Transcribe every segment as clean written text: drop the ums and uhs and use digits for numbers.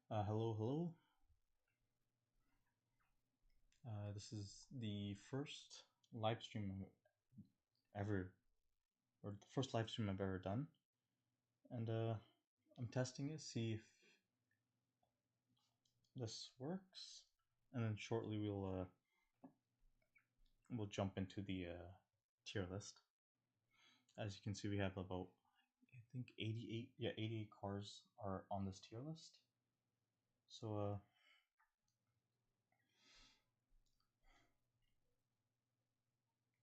Hello, hello. This is the first live stream ever, or the first live stream I've ever done, and I'm testing it, see if this works, and then shortly we'll jump into the tier list. As you can see, we have about I think 88, yeah, 88 cars are on this tier list. So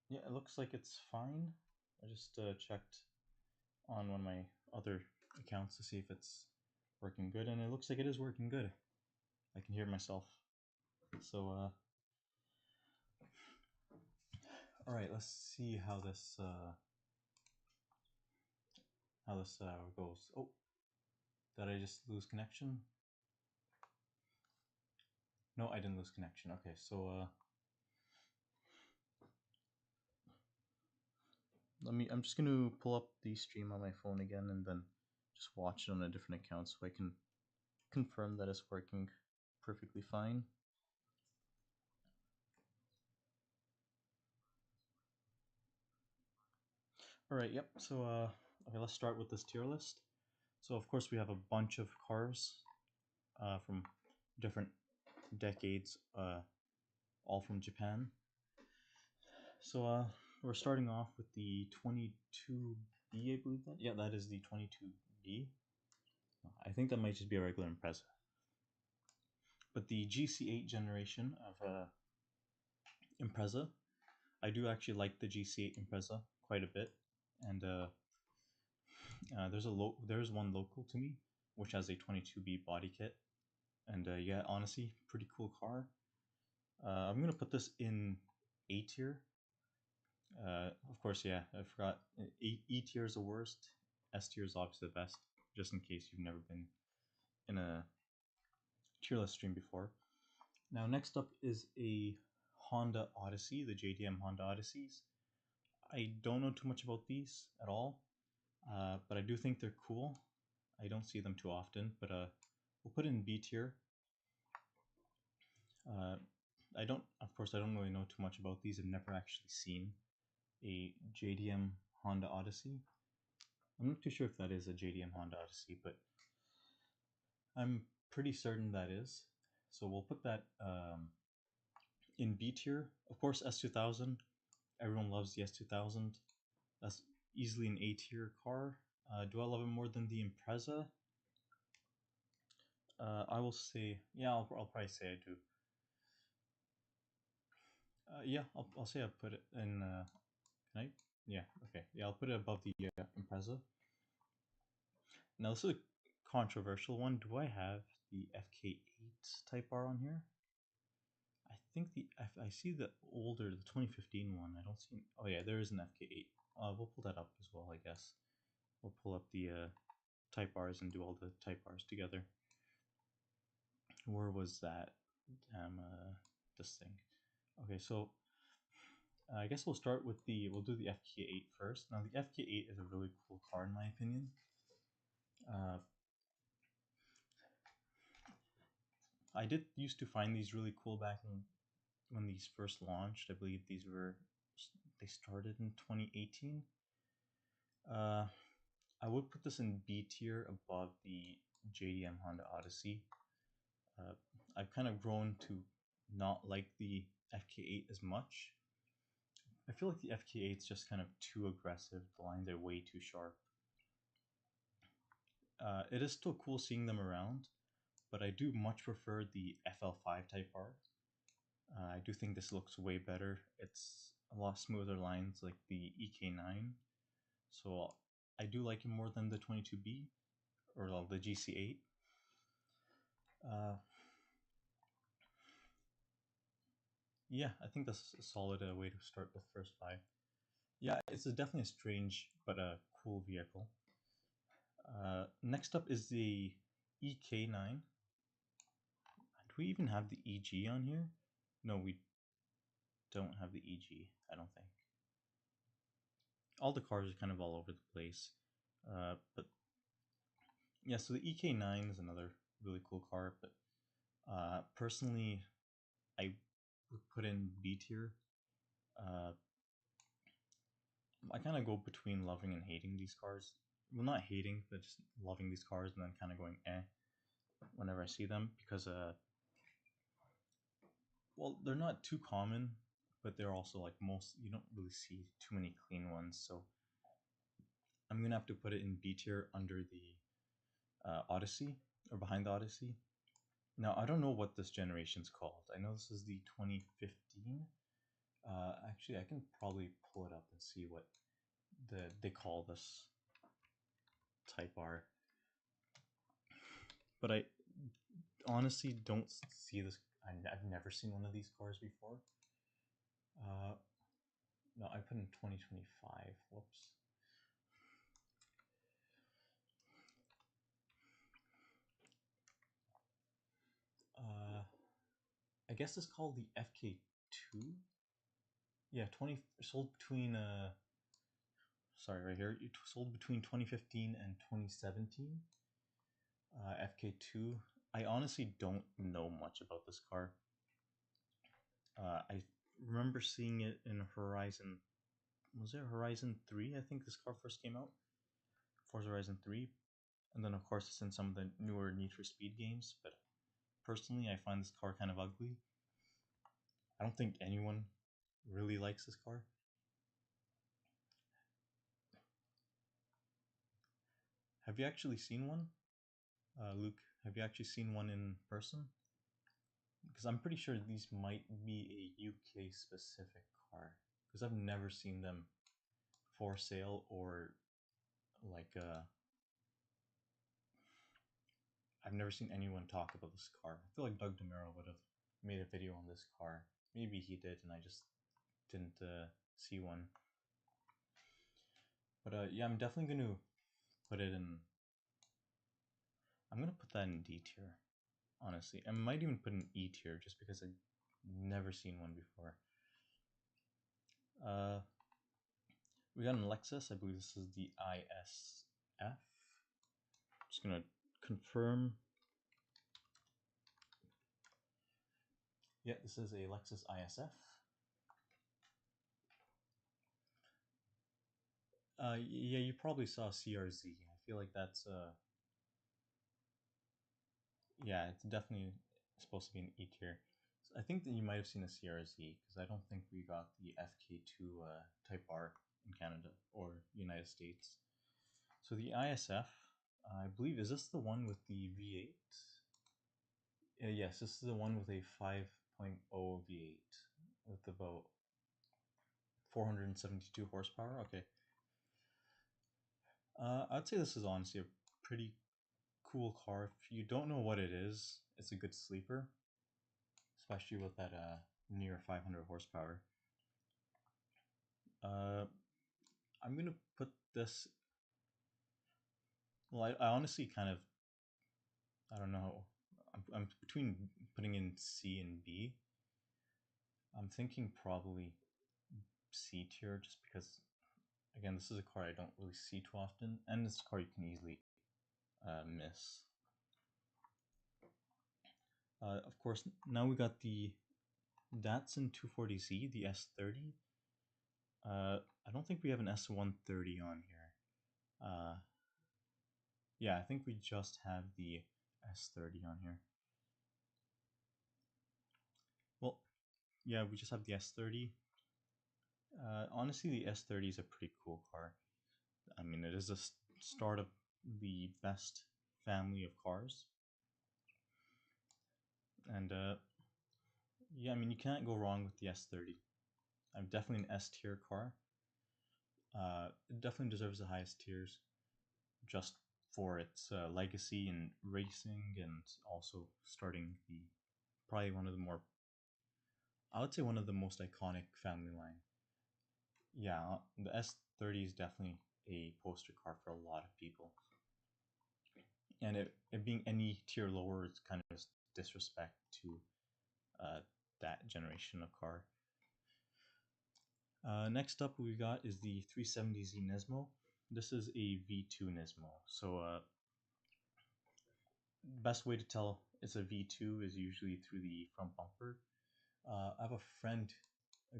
yeah, it looks like it's fine. I just checked on one of my other accounts to see if it's working good, and it looks like it is working good. I can hear myself. So, all right, let's see how this goes. Oh, did I just lose connection? No, I didn't lose connection. Okay, so I'm just gonna pull up the stream on my phone again and then just watch it on a different account so I can confirm that it's working perfectly fine. All right, yep. So okay, let's start with this tier list. So of course we have a bunch of cars from different decades, all from Japan. So we're starting off with the 22B, I believe that. Yeah, that is the 22B. I think that might just be a regular Impreza. But the GC8 generation of Impreza, I do actually like the GC8 Impreza quite a bit, and there's one local to me which has a 22B body kit, and yeah, honestly, pretty cool car. I'm gonna put this in A tier. Of course, yeah, I forgot. E tier is the worst. S tier is obviously the best, just in case you've never been in a tier list stream before. Now, next up is a Honda Odyssey, the JDM Honda Odysseys. I don't know too much about these at all, but I do think they're cool. I don't see them too often, but we'll put it in B tier. Uh, of course, I don't really know too much about these. I've never actually seen a JDM Honda Odyssey. I'm not too sure if that is a JDM Honda Odyssey, but I'm pretty certain that is. So we'll put that in B tier. Of course, S2000. Everyone loves the S2000. That's easily an A tier car. Do I love it more than the Impreza? I will say, yeah, I'll probably say I do. Yeah, I'll say I put it in. Can I? Yeah, okay. Yeah, I'll put it above the Impreza. Now, this is a controversial one. Do I have the FK8 Type R on here? I think I see the older, the 2015 one. I don't see. Oh yeah, there is an FK8. We'll pull that up as well, I guess. We'll pull up the Type R's and do all the Type R's together. Where was that? This thing. Okay, so I guess we'll start with we'll do the FK8 first. Now the FK8 is a really cool car in my opinion. I did used to find these really cool back when these first launched. I believe they started in 2018. I would put this in B tier above the JDM Honda Odyssey. I've kind of grown to not like the FK8 as much. I feel like the FK8 is just kind of too aggressive. The lines are way too sharp. It is still cool seeing them around, but I do much prefer the FL5 Type R. I do think this looks way better. It's a lot smoother lines like the EK9. So I do like it more than the 22B or the GC8. Yeah, I think that's a solid way to start the first buy. Yeah, it's definitely a strange but a cool vehicle. Next up is the EK9. Do we even have the EG on here? No, we don't have the EG, I don't think. All the cars are kind of all over the place. But yeah, so the EK9 is another really cool car. But personally, I would put in B tier. Uh, I kind of go between loving and hating these cars. Well, not hating, but just loving these cars and then kind of going whenever I see them because well, they're not too common, but they're also like most you don't really see too many clean ones. So I'm gonna have to put it in B tier under the Odyssey or behind the Odyssey. Now I don't know what this generation's called. I know this is the 2015. Actually, I can probably pull it up and see what they call this Type R. But I honestly don't see this. I've never seen one of these cars before. No, I put in 2025. Whoops. I guess it's called the FK2. Yeah, 20 sold between sorry, right here. It sold between 2015 and 2017. FK2. I honestly don't know much about this car. I remember seeing it in Horizon. Was it Horizon 3? I think this car first came out. Forza Horizon 3. And then, of course, it's in some of the newer Need for Speed games. But personally, I find this car kind of ugly. I don't think anyone really likes this car. Have you actually seen one? Luke, have you actually seen one in person? Because I'm pretty sure these might be a UK specific car. Because I've never seen them for sale or like I've never seen anyone talk about this car. I feel like Doug DeMuro would have made a video on this car. Maybe he did, and I just didn't see one. But yeah, I'm definitely gonna put it in. I'm gonna put that in D tier, honestly. I might even put in E tier just because I've never seen one before. We got an Lexus. I believe this is the ISF. Just gonna confirm. Yeah, this is a Lexus ISF. Yeah, you probably saw CRZ. I feel like that's yeah, it's definitely supposed to be an E tier. So I think that you might have seen a CRZ because I don't think we got the FK2 Type R in Canada or United States. So the ISF, I believe, is this the one with the V8? Yes, this is the one with a 5.0 V8 with about 472 horsepower. Okay. I'd say this is honestly a pretty cool car. If you don't know what it is, it's a good sleeper, especially with that near 500 horsepower. Uh, I'm gonna put this. Well, I honestly kind of I don't know. I'm between putting in C and B. I'm thinking probably C tier just because again this is a car I don't really see too often, and it's a car you can easily miss. Of course, now we got the Datsun 240Z, the S30. I don't think we have an S130 on here. Yeah, I think we just have the S30 on here. Well, yeah, we just have the S30. Honestly, the S30 is a pretty cool car. I mean, it is a start of the best family of cars. And yeah, I mean, you can't go wrong with the S30. I'm definitely an S tier car. It definitely deserves the highest tiers just for its legacy in racing and also starting the probably one of the more, I would say one of the most iconic family line. Yeah, the S30 is definitely a poster car for a lot of people. And it being any tier lower is kind of disrespect to that generation of car. Next up we got is the 370Z Nismo. This is a V2 Nismo. So best way to tell it's a V2 is usually through the front bumper. I have a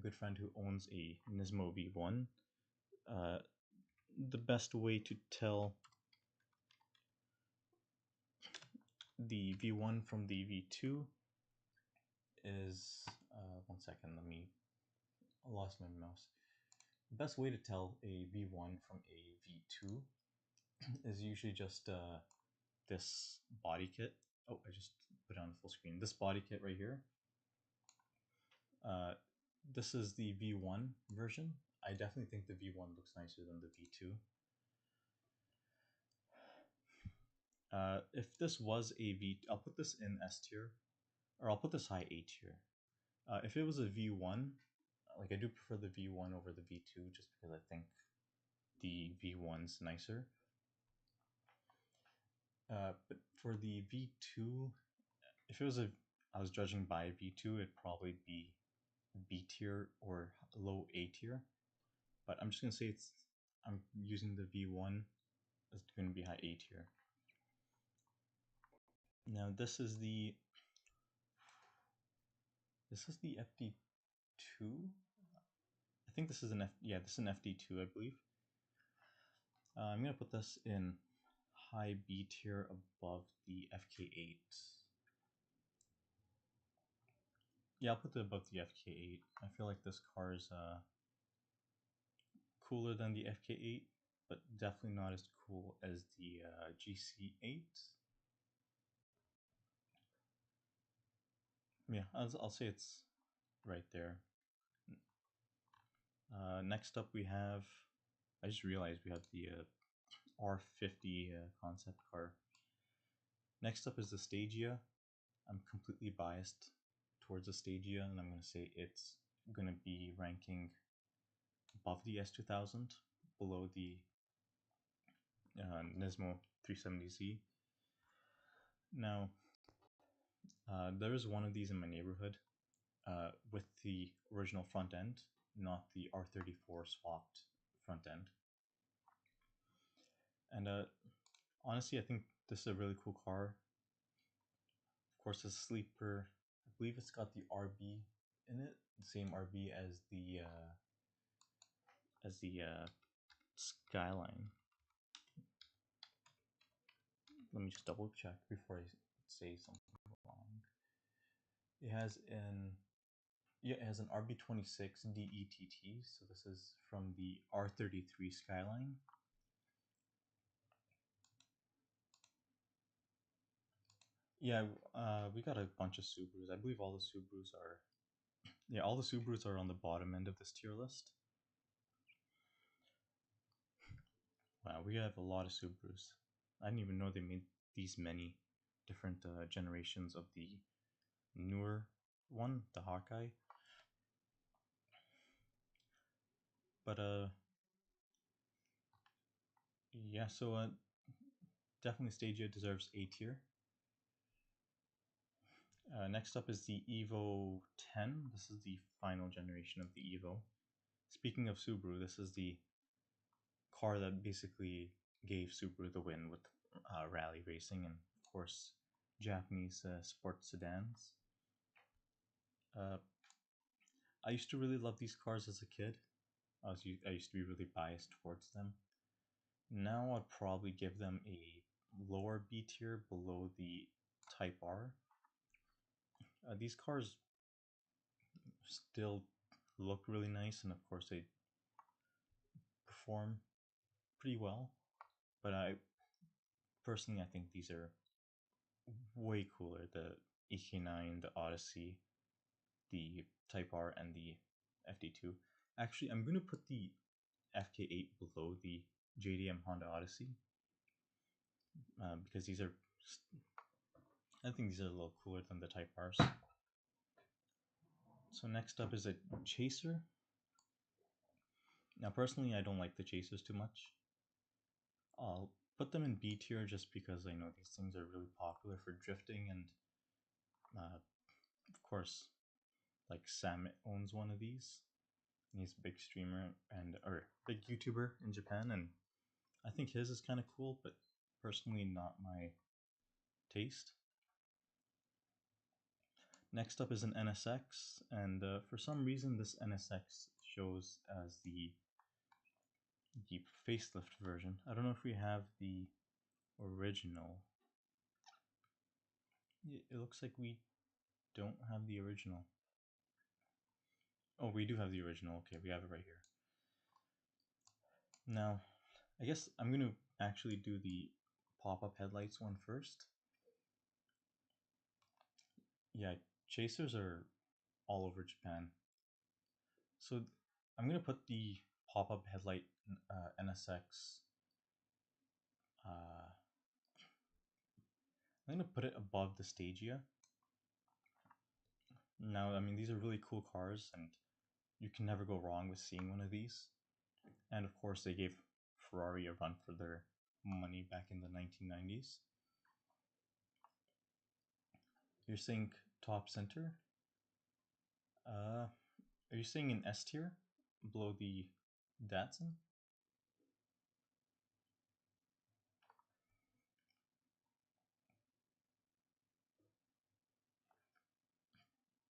good friend who owns a Nismo V1. The best way to tell the V1 from the V2 is, one second, I lost my mouse. The best way to tell a V1 from a V2 is usually just this body kit. Oh, I just put it on full screen. This body kit right here. This is the V1 version. I definitely think the V1 looks nicer than the V2. If this was a V, I'll put this in S tier, or I'll put this high A tier. If it was a V1, like I do prefer the V1 over the V2 just because I think the V1's nicer. But for the V2, if it was I was judging by V2, it'd probably be B tier or low A tier. But I'm just gonna say I'm using the V1. It's gonna be high A tier. Now this is the FD2. I think this is an this is an FD2, I believe. I'm gonna put this in high B tier above the FK8. Yeah, I'll put it above the FK8. I feel like this car is cooler than the FK8, but definitely not as cool as the GC8. Yeah, I'll say it's right there. Next up we have, I just realized we have the R50 concept car. Next up is the Stagia. I'm completely biased towards the Stagia, and I'm going to say it's going to be ranking above the S2000, below the Nismo 370Z. Now, there is one of these in my neighborhood with the original front end, not the R34 swapped front end. And honestly, I think this is a really cool car. Of course, it's a sleeper. I believe it's got the RB in it, the same RB as the Skyline. Let me just double check before I say something wrong. It has an RB26 DETT, so this is from the R33 Skyline. Yeah, we got a bunch of Subarus. I believe all the Subarus are on the bottom end of this tier list. Wow, we have a lot of Subarus. I didn't even know they made these many different generations of the newer one, the Hawkeye. But yeah, so definitely Stagia deserves A tier. Next up is the Evo 10. This is the final generation of the Evo. Speaking of Subaru, this is the car that basically gave Subaru the win with rally racing and, of course, Japanese sports sedans. I used to really love these cars as a kid. I used to be really biased towards them. Now I'd probably give them a lower B tier below the Type R. These cars still look really nice, and of course they perform pretty well. But I think these are way cooler. The EK9, the Odyssey, the Type R, and the FD2. Actually, I'm going to put the FK8 below the JDM Honda Odyssey because I think these are a little cooler than the Type Rs. So next up is a Chaser. Now personally, I don't like the Chasers too much. I'll put them in B tier just because I know these things are really popular for drifting, and of course, like Sam owns one of these. And he's a big streamer or big YouTuber in Japan, and I think his is kind of cool, but personally not my taste. Next up is an NSX, and for some reason this NSX shows as the facelift version. I don't know if we have the original. It looks like we don't have the original. Oh, we do have the original. Okay, we have it right here. Now, I guess I'm going to actually do the pop-up headlights one first. Yeah, chasers are all over Japan. So I'm going to put the pop-up headlight NSX. I'm going to put it above the Stagia. Now, I mean, these are really cool cars, and you can never go wrong with seeing one of these. And of course, they gave Ferrari a run for their money back in the 1990s. You're saying top center? Are you saying in S tier? Below the Datsun?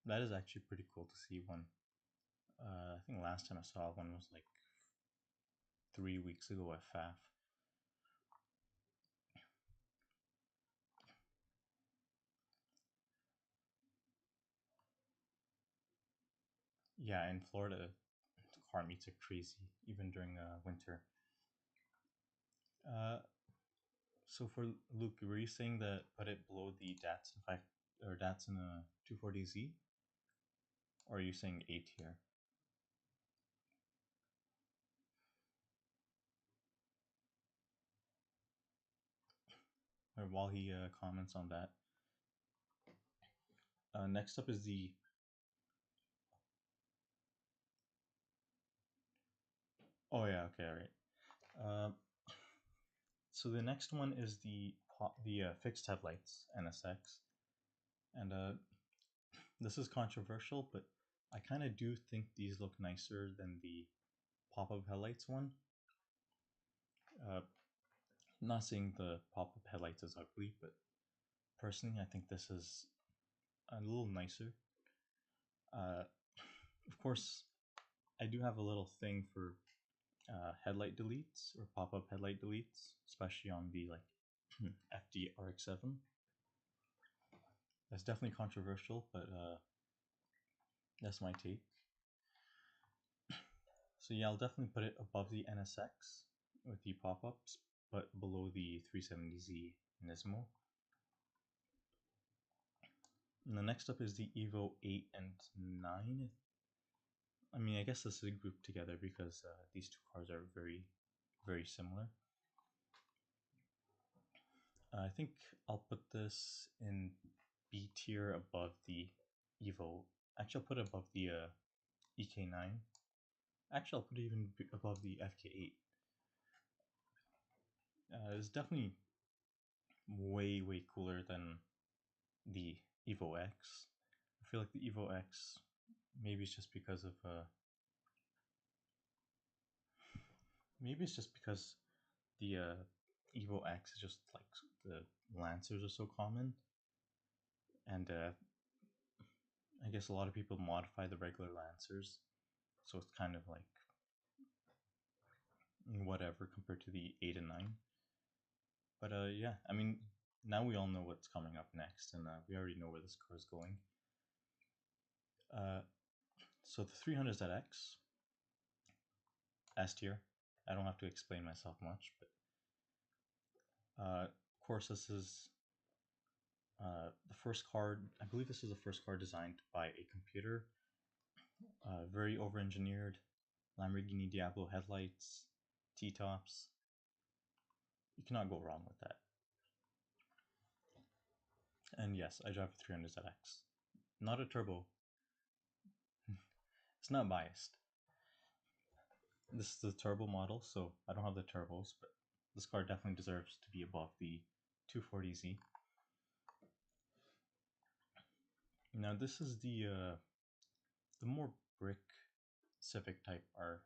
That is actually pretty cool to see one. I think last time I saw one was like 3 weeks ago at FAF. Yeah, in Florida, car meets are crazy, even during winter. So for Luke, were you saying that put it below the Datsun 5 or Datsun 240Z? Or are you saying A tier? Or while he comments on that. Next up is the oh yeah, okay, all right. So the next one is the fixed headlights NSX, and this is controversial, but I kind of do think these look nicer than the pop-up headlights one. I'm not saying the pop-up headlights is ugly, but personally, I think this is a little nicer. Of course, I do have a little thing for headlight deletes or pop-up headlight deletes, especially on the like FD RX-7. That's definitely controversial, but that's my take. So yeah, I'll definitely put it above the NSX with the pop-ups, but below the 370Z Nismo. And the next up is the Evo 8 and 9. I mean, I guess this is grouped together because these two cars are very, very similar. I think I'll put this in B tier above the Evo. Actually, I'll put it above the EK9. Actually, I'll put it even above the FK8. It's definitely way, way cooler than the Evo X. I feel like the Evo X, maybe it's just because of maybe it's just because the Evo X is just like the Lancers are so common, and I guess a lot of people modify the regular Lancers, so it's kind of like whatever compared to the 8 and 9. But yeah, I mean, now we all know what's coming up next, and we already know where this car is going. So the 300ZX S tier. I don't have to explain myself much, but of course this is the first car. I believe this is the first car designed by a computer. Very over-engineered, Lamborghini Diablo headlights, T-tops. You cannot go wrong with that. And yes, I drive a 300ZX. Not a turbo. It's not biased. This is the turbo model, so I don't have the turbos, but this car definitely deserves to be above the 240Z. Now this is the more brick Civic Type R.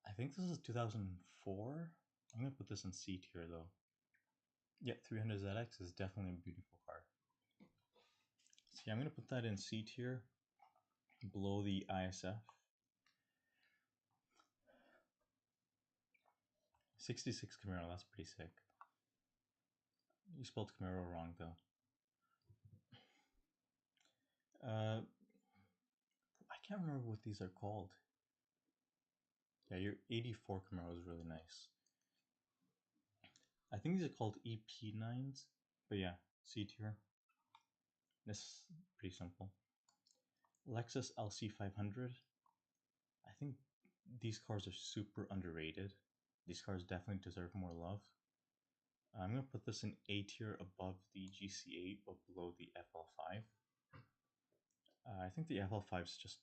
I think this is 2004. I'm gonna put this in C tier though. Yeah, 300ZX is definitely a beautiful car. So yeah, I'm gonna put that in C tier, below the ISF. 66 Camaro, that's pretty sick. You spelled Camaro wrong though. I can't remember what these are called. Yeah, your 84 Camaro is really nice. I think these are called EP9s, but yeah, C tier. This is pretty simple. Lexus LC500. I think these cars are super underrated. These cars definitely deserve more love. I'm going to put this in A tier above the GC8 but below the FL5. I think the FL5 is just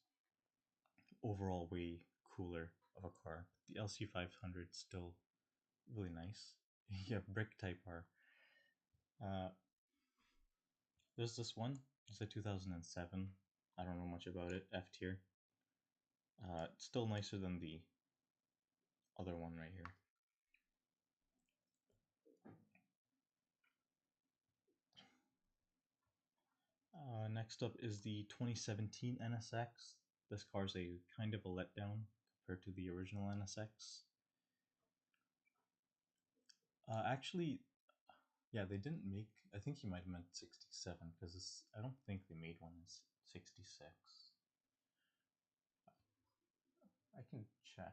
overall way cooler of a car. The LC500 is still really nice. Yeah, brick type car. Uh, there's this one. It's a 2007. I don't know much about it. F tier. It's still nicer than the other one right here. Next up is the 2017 NSX. This car is a kind of a letdown compared to the original NSX. Actually, yeah, they didn't make. I think he might have meant 67 because I don't think they made one in 66. I can check.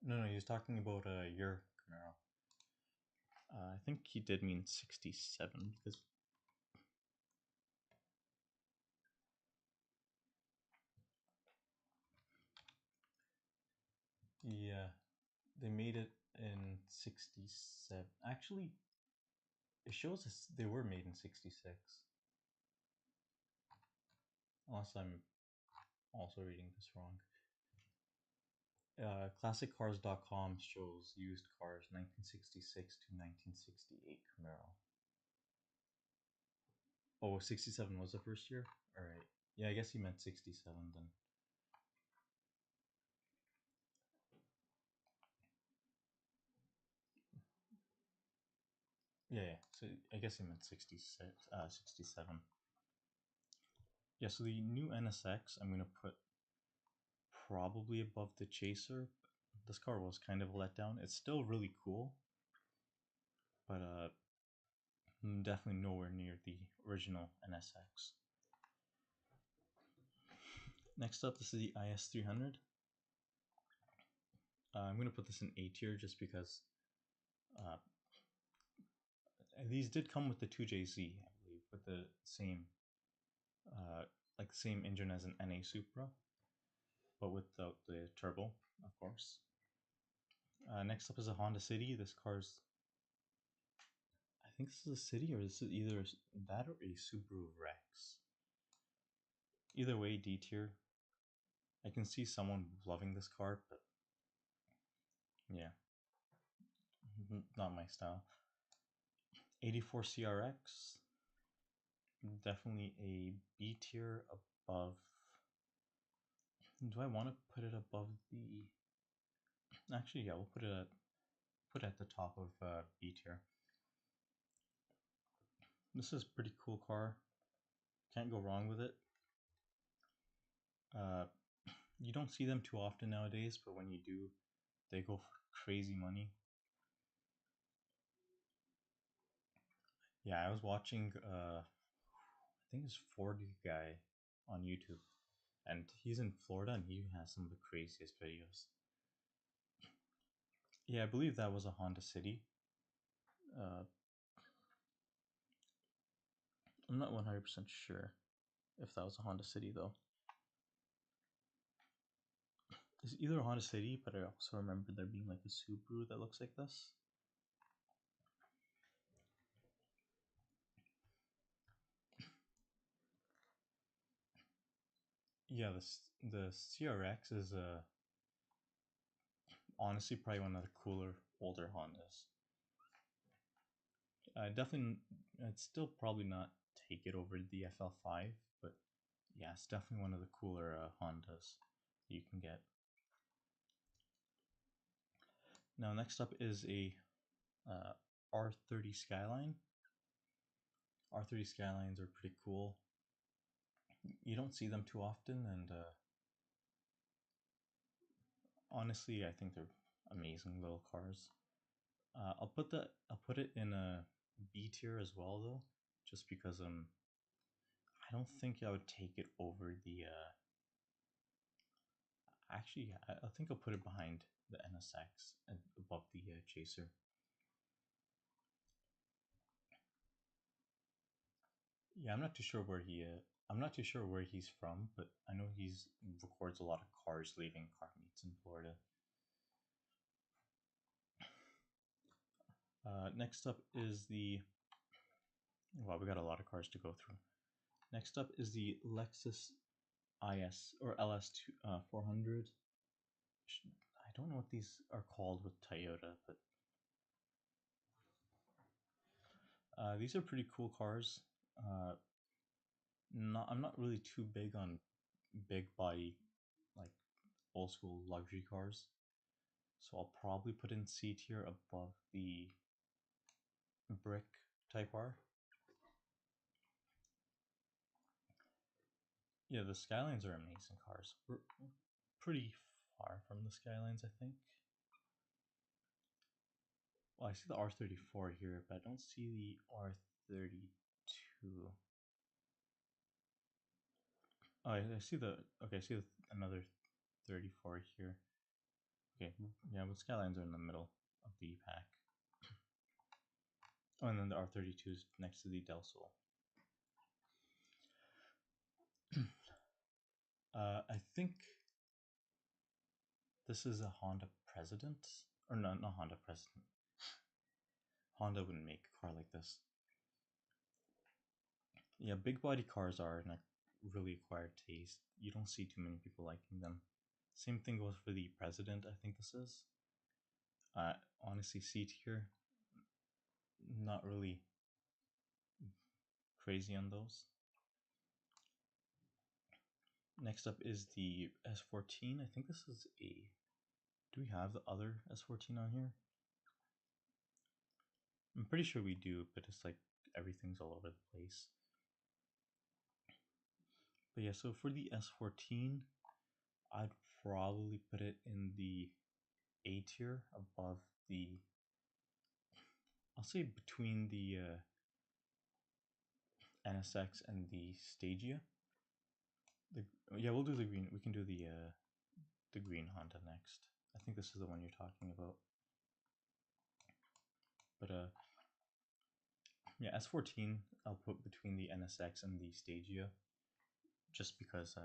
No, no, he was talking about your Camaro. I think he did mean 67 because. Yeah, they made it in 67. Actually, it shows us they were made in 66. Unless I'm also reading this wrong. ClassicCars.com shows used cars 1966 to 1968 Camaro. Oh, 67 was the first year? Alright. Yeah, I guess he meant 67 then. Yeah, so I guess he meant 67. Yeah, so the new NSX I'm going to put probably above the Chaser. This car was kind of a letdown. It's still really cool, but definitely nowhere near the original NSX. Next up, this is the IS300. I'm going to put this in A tier just because uh, these did come with the 2JZ, I believe, with the same like the same engine as an NA Supra, but without the turbo, of course. Next up is a Honda City. This car's, I think this is a City, or this is either that or a Subaru Rex. Either way, D tier. I can see someone loving this car, but yeah, not my style. 84 CRX, definitely a B tier above. Do I want to put it above the? Actually, yeah, we'll put it at the top of B tier. This is a pretty cool car. Can't go wrong with it. Uh, you don't see them too often nowadays, but when you do, they go for crazy money. Yeah, I was watching, I think it's 40 guy on YouTube, and he's in Florida, and he has some of the craziest videos. Yeah, I believe that was a Honda City. Uh, I'm not 100% sure if that was a Honda City though. It's either a Honda City, but I also remember there being like a Subaru that looks like this. Yeah, the CRX is honestly probably one of the cooler older Hondas. Definitely, it's still probably not take it over the FL5, but yeah, it's definitely one of the cooler Hondas you can get. Now, next up is a R30 Skyline. R30 Skylines are pretty cool. You don't see them too often, and honestly, I think they're amazing little cars. I'll put it in a B tier as well, though, just because I don't think I would take it over the. Actually, I think I'll put it behind the NSX and above the Chaser. Yeah, I'm not too sure where I'm not too sure where he's from, but I know he's records a lot of cars leaving car meets in Florida. Next up is the. Well, we got a lot of cars to go through. Next up is the Lexus IS or LS 400. I don't know what these are called with Toyota, but these are pretty cool cars. I'm not really too big on big body, like old school luxury cars, so I'll probably put in C tier above the brick Type R. Yeah, the Skylines are amazing cars. We're pretty far from the Skylines, I think. Well, I see the R34 here, but I don't see the R32. Oh, I see the. Okay, I see another 34 here. Okay, yeah, but Skylines are in the middle of the pack. Oh, and then the R32 is next to the Del Sol. I think this is a Honda President, or no, not Honda President. Honda wouldn't make a car like this. Yeah, big body cars are a really acquired taste. You don't see too many people liking them. Same thing goes for the President, I think this is. Honestly, C tier, not really crazy on those. Next up is the S14. I think this is a. Do we have the other S14 on here? I'm pretty sure we do, but it's like everything's all over the place. But yeah, so for the S14, I'd probably put it in the A tier above the. I'll say between the NSX and the Stagia. Yeah, we'll do the green. We can do the green Honda next. I think this is the one you're talking about. But yeah, S14 I'll put between the NSX and the Stagia, just because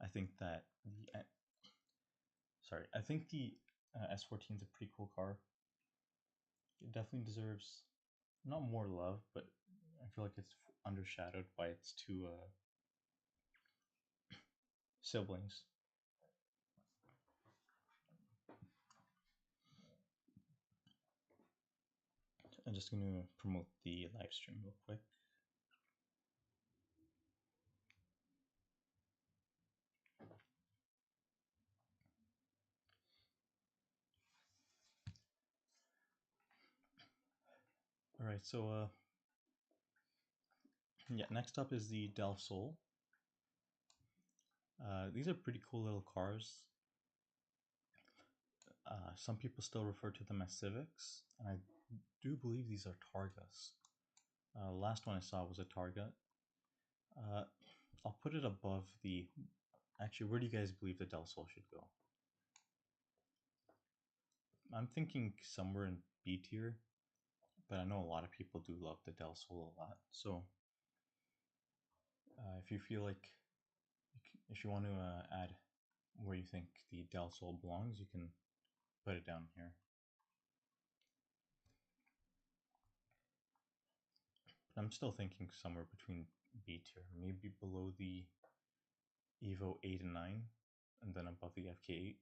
I think that the I think the S14 is a pretty cool car. It definitely deserves not more love, but I feel like it's undershadowed by its two siblings. I'm just going to promote the live stream real quick. All right, so yeah, next up is the Del Sol. These are pretty cool little cars. Some people still refer to them as Civics, and I do believe these are Targas. Last one I saw was a Targa. I'll put it above the. Actually, where do you guys believe the Del Sol should go? I'm thinking somewhere in B tier, but I know a lot of people do love the Del Sol a lot. So if you feel like, if you want to add where you think the Del Sol belongs, you can put it down here. But I'm still thinking somewhere between B tier, maybe below the Evo 8 and 9, and then above the FK8.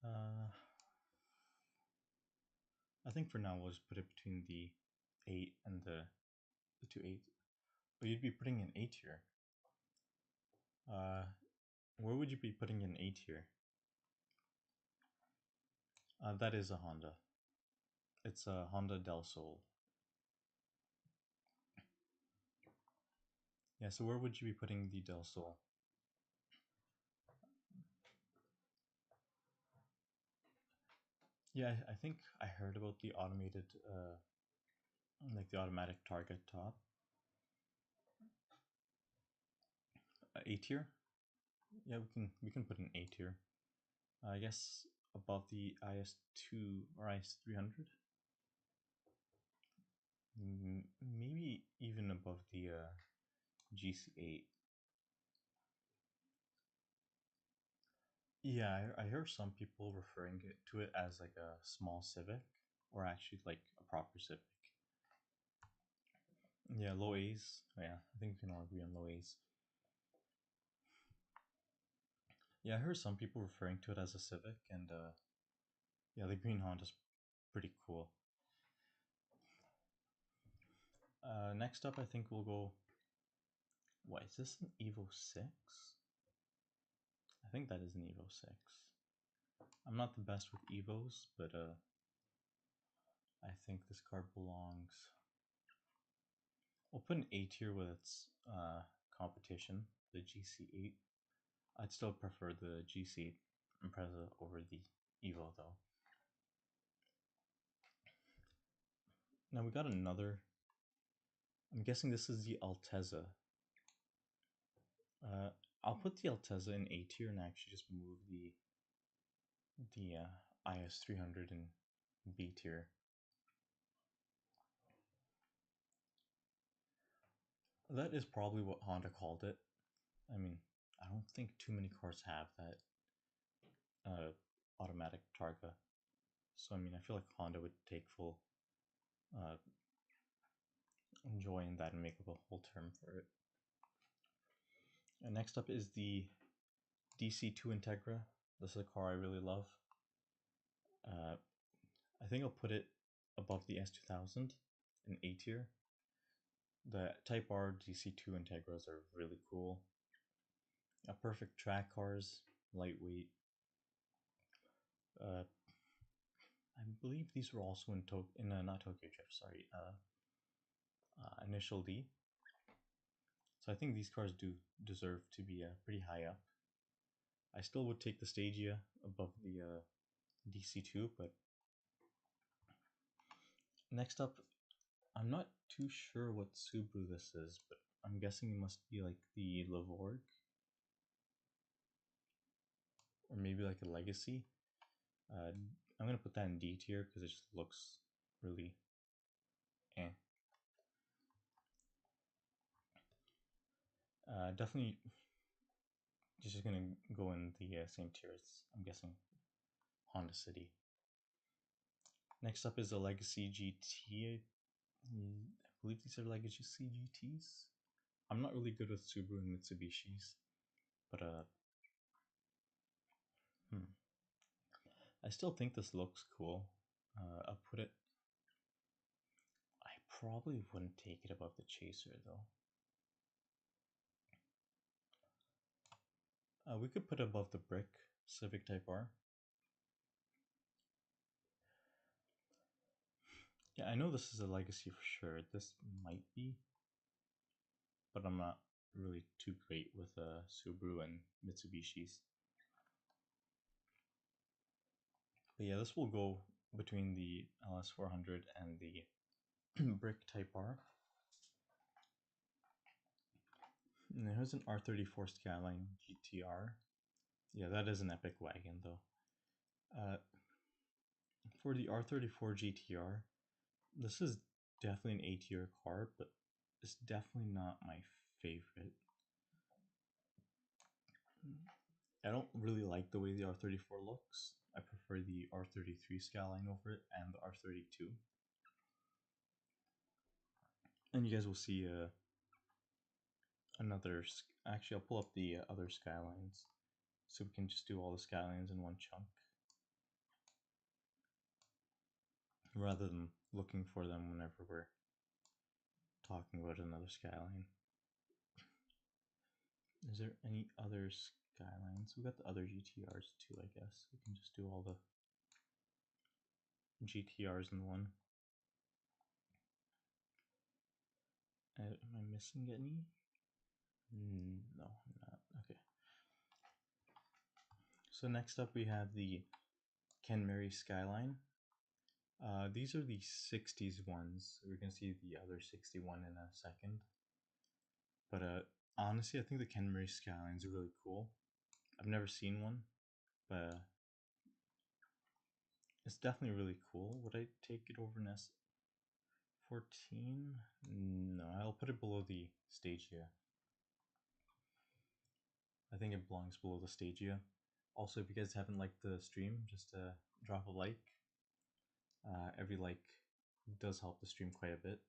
Uh, I think for now we'll just put it between the 8 and the two 8. But you'd be putting an 8 here. Where would you be putting an 8 here? That is a Honda. It's a Honda Del Sol. Yeah, so where would you be putting the Del Sol? Yeah, I think I heard about the automated, like the automatic target top. A tier? Yeah, we can put an A tier. I guess above the IS2 or IS300. Maybe even above the GC8. Yeah, I heard some people referring to it as like a small Civic, or actually like a proper Civic. Yeah, low A's. Yeah, I think we can all agree on low A's. Yeah, I heard some people referring to it as a Civic, and yeah, the green Honda's pretty cool. Next up, I think we'll go. What is this? An Evo 6? I think that is an Evo 6. I'm not the best with Evos, but I think this car belongs. We'll put an A tier with its competition, the GC8. I'd still prefer the GC8 Impreza over the Evo though. Now we got another. I'm guessing this is the Altezza. Uh, I'll put the Altezza in A tier and actually just move the IS300 in B tier. That is probably what Honda called it. I mean, I don't think too many cars have that automatic Targa. So I mean, I feel like Honda would take full uh, joy in that and make up a whole term for it. And next up is the DC2 Integra. This is a car I really love. I think I'll put it above the S2000 in A tier. The Type R DC2 Integras are really cool. Perfect track cars, lightweight. I believe these were also in not Tokyo Drift, sorry, Initial D. So I think these cars do deserve to be pretty high up. I still would take the Stagia above the DC2, but next up, I'm not too sure what Subaru this is, but I'm guessing it must be like the Lavorg, or maybe like a Legacy. I'm gonna put that in D tier because it just looks really eh. Definitely just gonna go in the same tier as, I'm guessing, Honda City. Next up is a Legacy GT. I believe these are Legacy GTs. I'm not really good with Subaru and Mitsubishis, but I still think this looks cool. I'll put it. I probably wouldn't take it above the Chaser though. We could put it above the Brick Civic Type R. Yeah, I know this is a Legacy for sure. This might be, but I'm not really too great with Subaru and Mitsubishis. But yeah, this will go between the LS400 and the Brick Type R. And here's an R34 Skyline GTR. Yeah, that is an epic wagon though. For the R34 GTR, this is definitely an A tier car, but it's definitely not my favorite. I don't really like the way the R34 looks. I prefer the R33 Skyline over it and the R32. And you guys will see another. Actually, I'll pull up the other Skylines so we can just do all the Skylines in one chunk. rather than looking for them whenever we're talking about another Skyline. Is there any other Skylines? We got the other GTRs too, I guess. We can just do all the GTRs in one. Am I missing any? No, I'm not. Okay. So next up we have the Ken Mary Skyline. These are the 60s ones. We're gonna see the other 61 in a second. But honestly, I think the Ken Mary Skyline's really cool. I've never seen one, but it's definitely really cool. Would I take it over an S14? No, I'll put it below the Stagia. I think it belongs below the Stagia. Also, if you guys haven't liked the stream, just drop a like. Every like does help the stream quite a bit.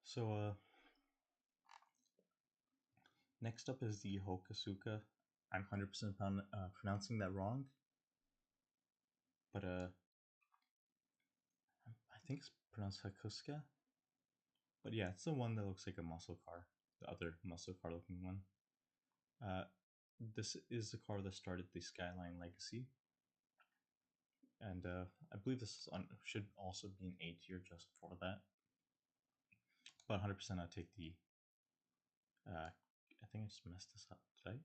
So next up is the Hokusuka. I'm 100% pronouncing that wrong, but I think it's pronounced Hakuska. But yeah, it's the one that looks like a muscle car, the other muscle car looking one. This is the car that started the Skyline legacy, and I believe this is should also be an A tier just for that. But 100% I take the. I think I just messed this up. Did I?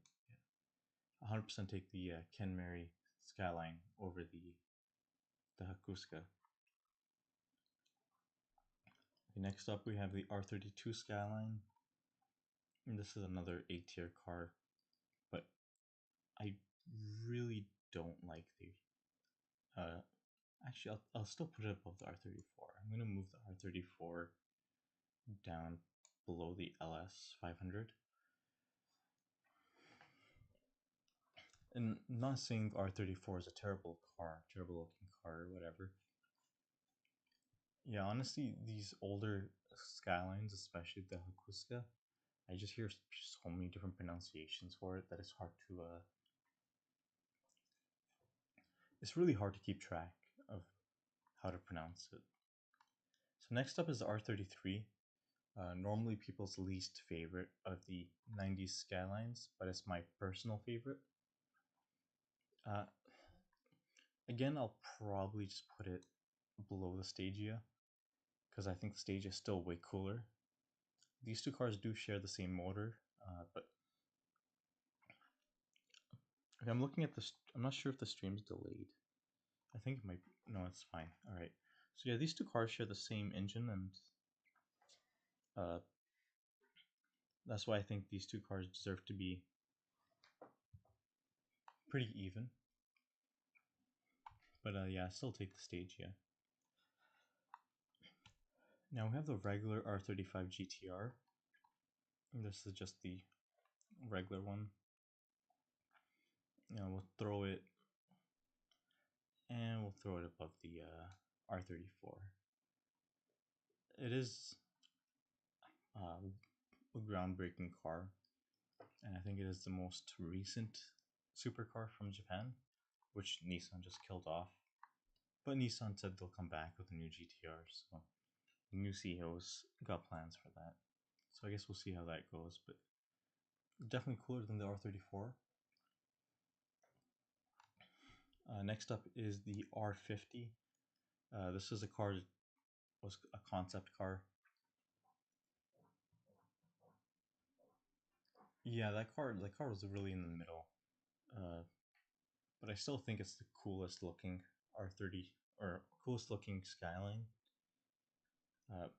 Yeah. 100% take the Ken Mary Skyline over the Hakuska. Okay, next up we have the R32 Skyline. And this is another A tier car, but I really don't like the. Actually, I'll still put it above the R34. I'm gonna move the R34 down below the LS 500. And not saying the R34 is a terrible looking car, or whatever. Yeah, honestly, these older Skylines, especially the Hakuska, I just hear so many different pronunciations for it that it's hard to it's really hard to keep track of how to pronounce it. So next up is the R33. Normally people's least favorite of the 90s Skylines, but it's my personal favorite. Again, I'll probably just put it below the Stagia, because I think the Stagia is still way cooler. These two cars do share the same motor, but okay, I'm looking at this. I'm not sure if the stream's delayed. I think it might be. No, it's fine. All right. So yeah, these two cars share the same engine, and that's why I think these two cars deserve to be pretty even. But yeah, I still take the Stagia. Now we have the regular R35 GTR. This is just the regular one. We'll throw it, and we'll throw it above the R34. It is a groundbreaking car, and I think it is the most recent supercar from Japan, which Nissan just killed off. But Nissan said they'll come back with a new GTR, so the new CEO's got plans for that. So I guess we'll see how that goes, but definitely cooler than the R34. Next up is the R50. This is a car that was a concept car. Yeah, that car was really in the middle. But I still think it's the coolest looking R30 or coolest looking Skyline. But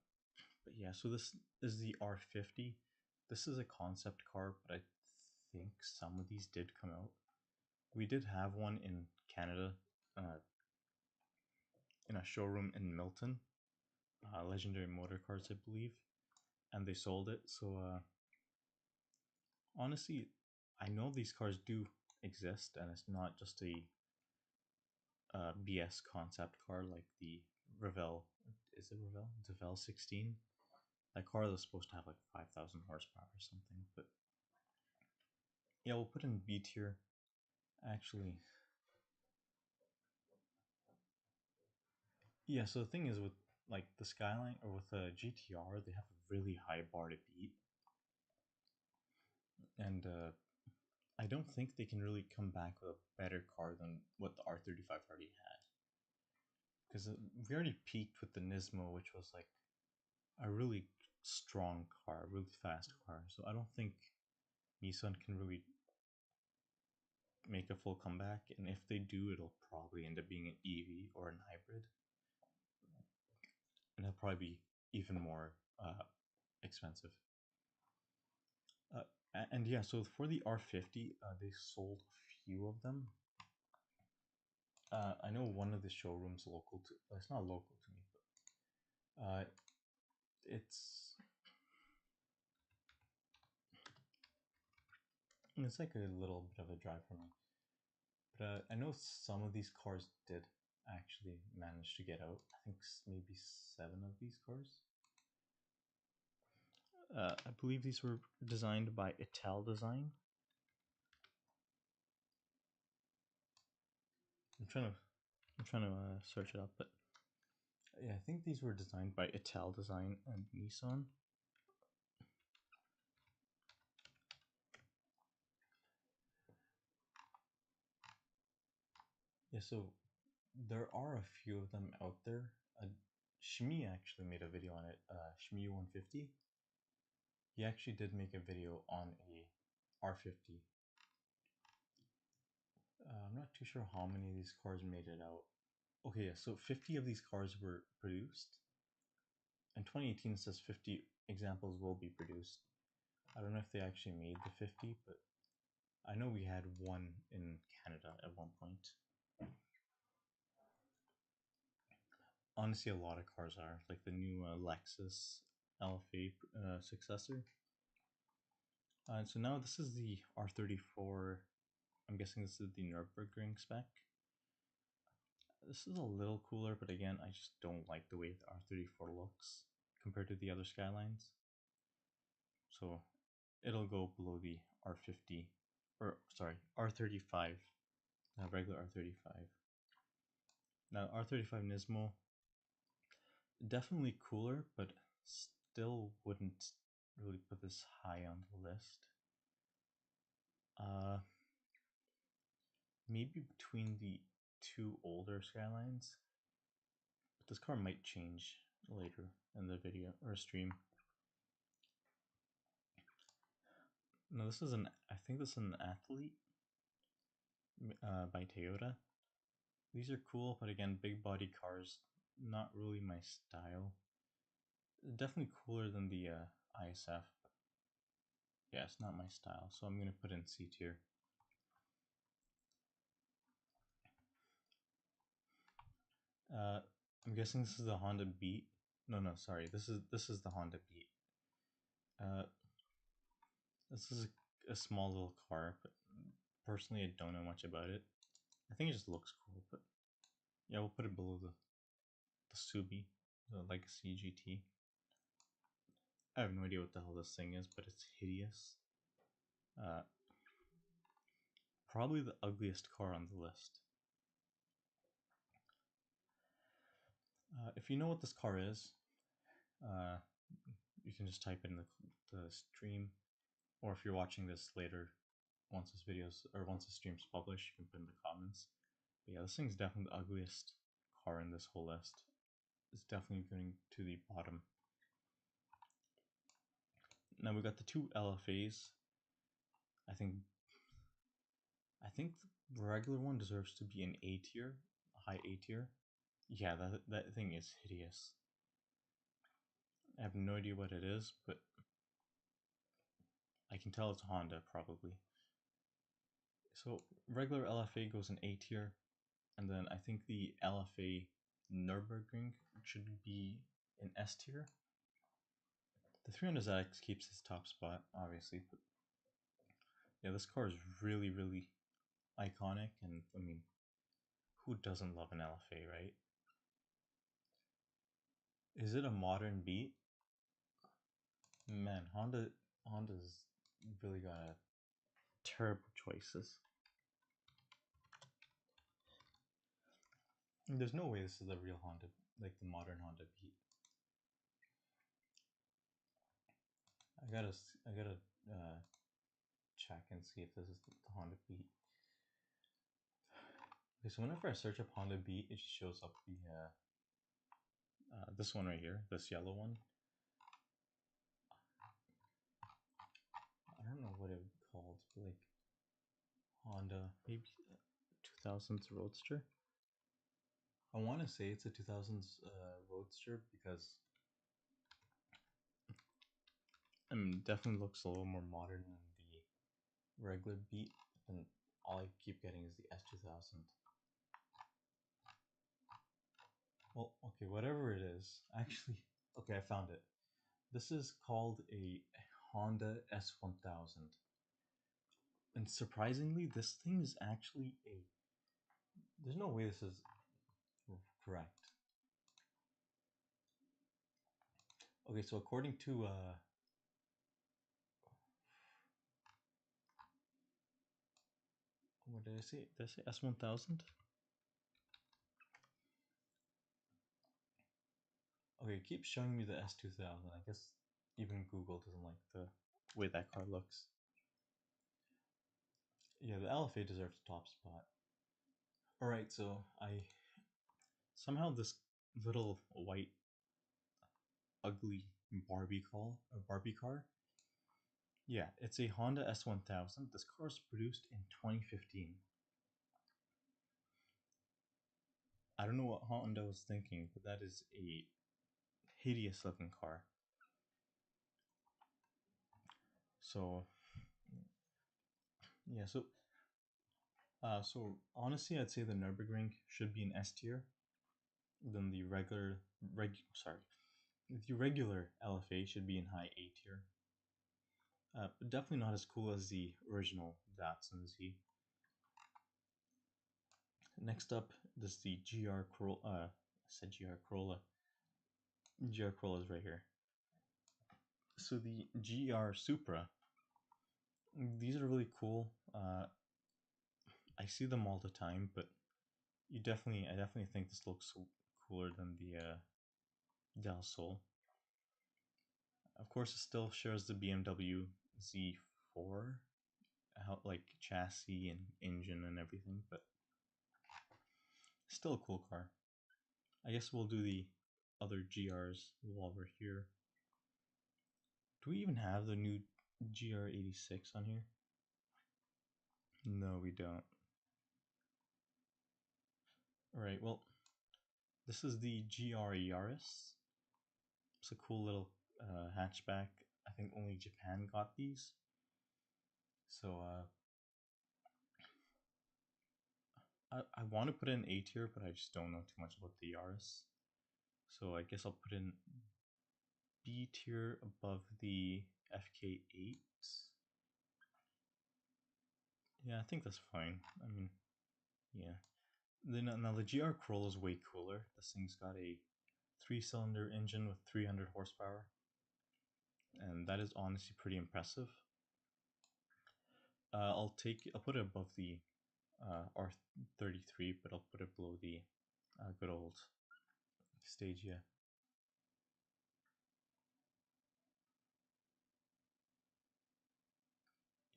yeah, so this is the R50. This is a concept car, but I think some of these did come out. We did have one in Canada, in a showroom in Milton, Legendary Motor Cars, I believe, and they sold it. So honestly, I know these cars do exist, and it's not just a BS concept car like the Revel. Is it Revel? Devel 16. That car was supposed to have like 5,000 horsepower or something, but yeah, we'll put in B tier. Actually, Yeah, so the thing is with like the Skyline or with the GTR, they have a really high bar to beat, and I don't think they can really come back with a better car than what the R35 already had. Because we already peaked with the Nismo, which was like a really strong car, a really fast car. So I don't think Nissan can really make a full comeback. And if they do, it'll probably end up being an EV or an hybrid, and it'll probably be even more expensive. Uh, and yeah, so for the R50, they sold a few of them. I know one of the showrooms local to. It's not local to me, but it's like a little bit of a drive for me. But I know some of these cars did actually manage to get out. I think maybe 7 of these cars. I believe these were designed by Ital Design. I'm trying to search it up, but yeah, I think these were designed by Ital Design and Nissan. Yeah, so there are a few of them out there. Shmi actually made a video on it. Shmi 150. He actually did make a video on a R50. I'm not too sure how many of these cars made it out. Okay, yeah, so 50 of these cars were produced. In 2018, it says 50 examples will be produced. I don't know if they actually made the 50, but I know we had one in Canada at one point. Honestly, a lot of cars are. Like the new Lexus LFA successor. So now this is the R34. I'm guessing this is the Nürburgring spec. This is a little cooler, but again, I just don't like the way the R34 looks compared to the other Skylines. So it'll go below the R50, or sorry, R35, regular R35. Now R35 Nismo, definitely cooler, but still wouldn't really put this high on the list. Maybe between the 2 older Skylines, but this car might change later in the video or stream. No, this is I think this is an Athlete by Toyota. These are cool, but again, big body cars, not really my style. Definitely cooler than the ISF. Yeah, it's not my style, so I'm going to put in C tier. I'm guessing this is the Honda Beat. No, sorry. This is the Honda Beat. This is a small little car, but personally, I don't know much about it. I think it just looks cool, but yeah, we'll put it below the Subi, the Legacy GT. I have no idea what the hell this thing is, but it's hideous. Probably the ugliest car on the list. If you know what this car is, you can just type in the stream, or if you're watching this later, once this video's or once the stream's published, you can put in the comments. But yeah, this thing's definitely the ugliest car in this whole list. It's definitely going to the bottom. Now we got the 2 LFAs. I think the regular one deserves to be an A tier, a high A tier. Yeah, that thing is hideous. I have no idea what it is, but I can tell it's Honda probably. So regular LFA goes in A tier, and then I think the LFA Nürburgring should be in S tier. The 300ZX keeps its top spot, obviously, but yeah, this car is really, really iconic, and I mean, who doesn't love an LFA, right? Is it a modern Beat? Man, Honda's really got terrible choices. There's no way this is the real Honda. like the modern Honda Beat. I gotta check and see if this is the Honda Beat. Okay, so whenever I search up Honda Beat, it just shows up the this one right here, this yellow one. I don't know what it would be called, like Honda, maybe 2000s Roadster. I want to say it's a 2000s Roadster because definitely looks a little more modern than the regular Beat, and all I keep getting is the S2000. Well, okay, whatever it is, actually, okay, I found it. This is called a Honda S1000. And surprisingly, this thing is actually a. There's no way this is correct. Okay, so according to what did I say? Did I say S1000? Okay, it keeps showing me the S2000. I guess even Google doesn't like the way that car looks. Yeah, the LFA deserves the top spot. Alright, so I somehow this little white ugly Barbie car. Yeah, it's a Honda S1000. This car was produced in 2015. I don't know what Honda was thinking, but that is a hideous looking car. So yeah, so honestly, I'd say the Nürburgring should be an S tier. Then the regular LFA should be in high A tier. But definitely not as cool as the original Datsun Z. Next up, this is the GR Corolla. I said GR Corolla. GR Corolla is right here. So the GR Supra. These are really cool. I see them all the time, but I definitely think this looks cooler than the Del Sol. Of course, it still shares the BMW Z4, like chassis and engine and everything, but still a cool car. I guess we'll do the other GRs while we're here. Do we even have the new GR86 on here? No, we don't. Alright, well, this is the GR Yaris. It's a cool little hatchback. I think only Japan got these. So I want to put in A tier, but I just don't know too much about the Yaris. So I guess I'll put in B tier above the FK8. Yeah, I think that's fine. I mean, yeah. Then now the GR Corolla is way cooler. This thing's got a 3-cylinder engine with 300 horsepower, and that is honestly pretty impressive. I'll put it above the R33, but I'll put it below the good old Stagia.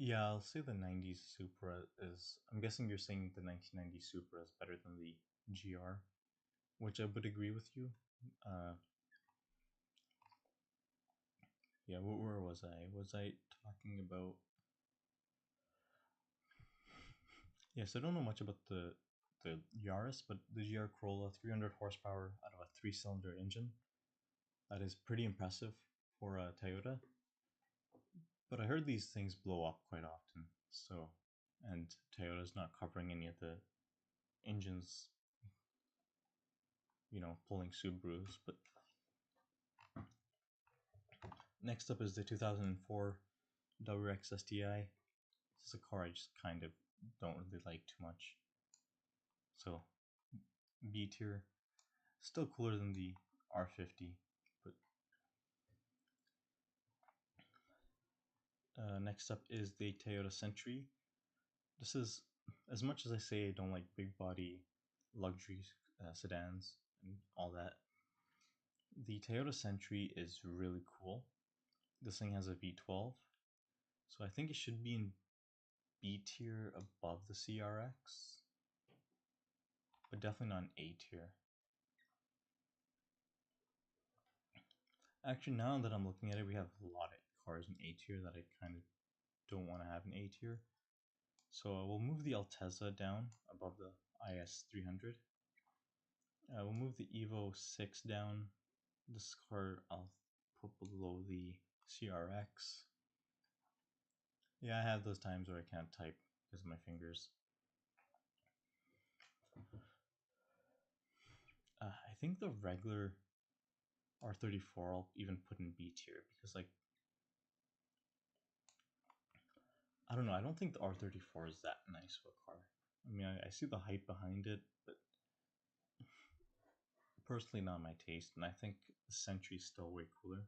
Yeah, I'll say the 90s Supra is. I'm guessing you're saying the 1990 Supra is better than the GR, which I would agree with you. Yeah, where was I? Was I talking about? Yes, I don't know much about the Yaris, but the GR Corolla, 300 horsepower out of a 3-cylinder engine. That is pretty impressive for a Toyota. But I heard these things blow up quite often. So, and Toyota's not covering any of the engines, pulling Subarus. But next up is the 2004 WRX STI. This is a car I just kind of don't really like too much. So, B tier. Still cooler than the R50. But next up is the Toyota Century. This is, as much as I say I don't like big body luxury sedans and all that, The Toyota Century is really cool. This thing has a V12, so I think it should be in B tier above the CRX, but definitely not an A tier. Actually, now that I'm looking at it, we have a lot of cars in A tier that I kind of don't want to have in A tier. So we'll move the Altezza down above the IS 300. We'll move the Evo 6 down. This car I'll put below the CRX. Yeah, I have those times where I can't type because of my fingers. I think the regular R34 I'll even put in B tier because, like, I don't know, I don't think the R34 is that nice of a car. I mean, I see the hype behind it, but personally not my taste, and I think the Century is still way cooler.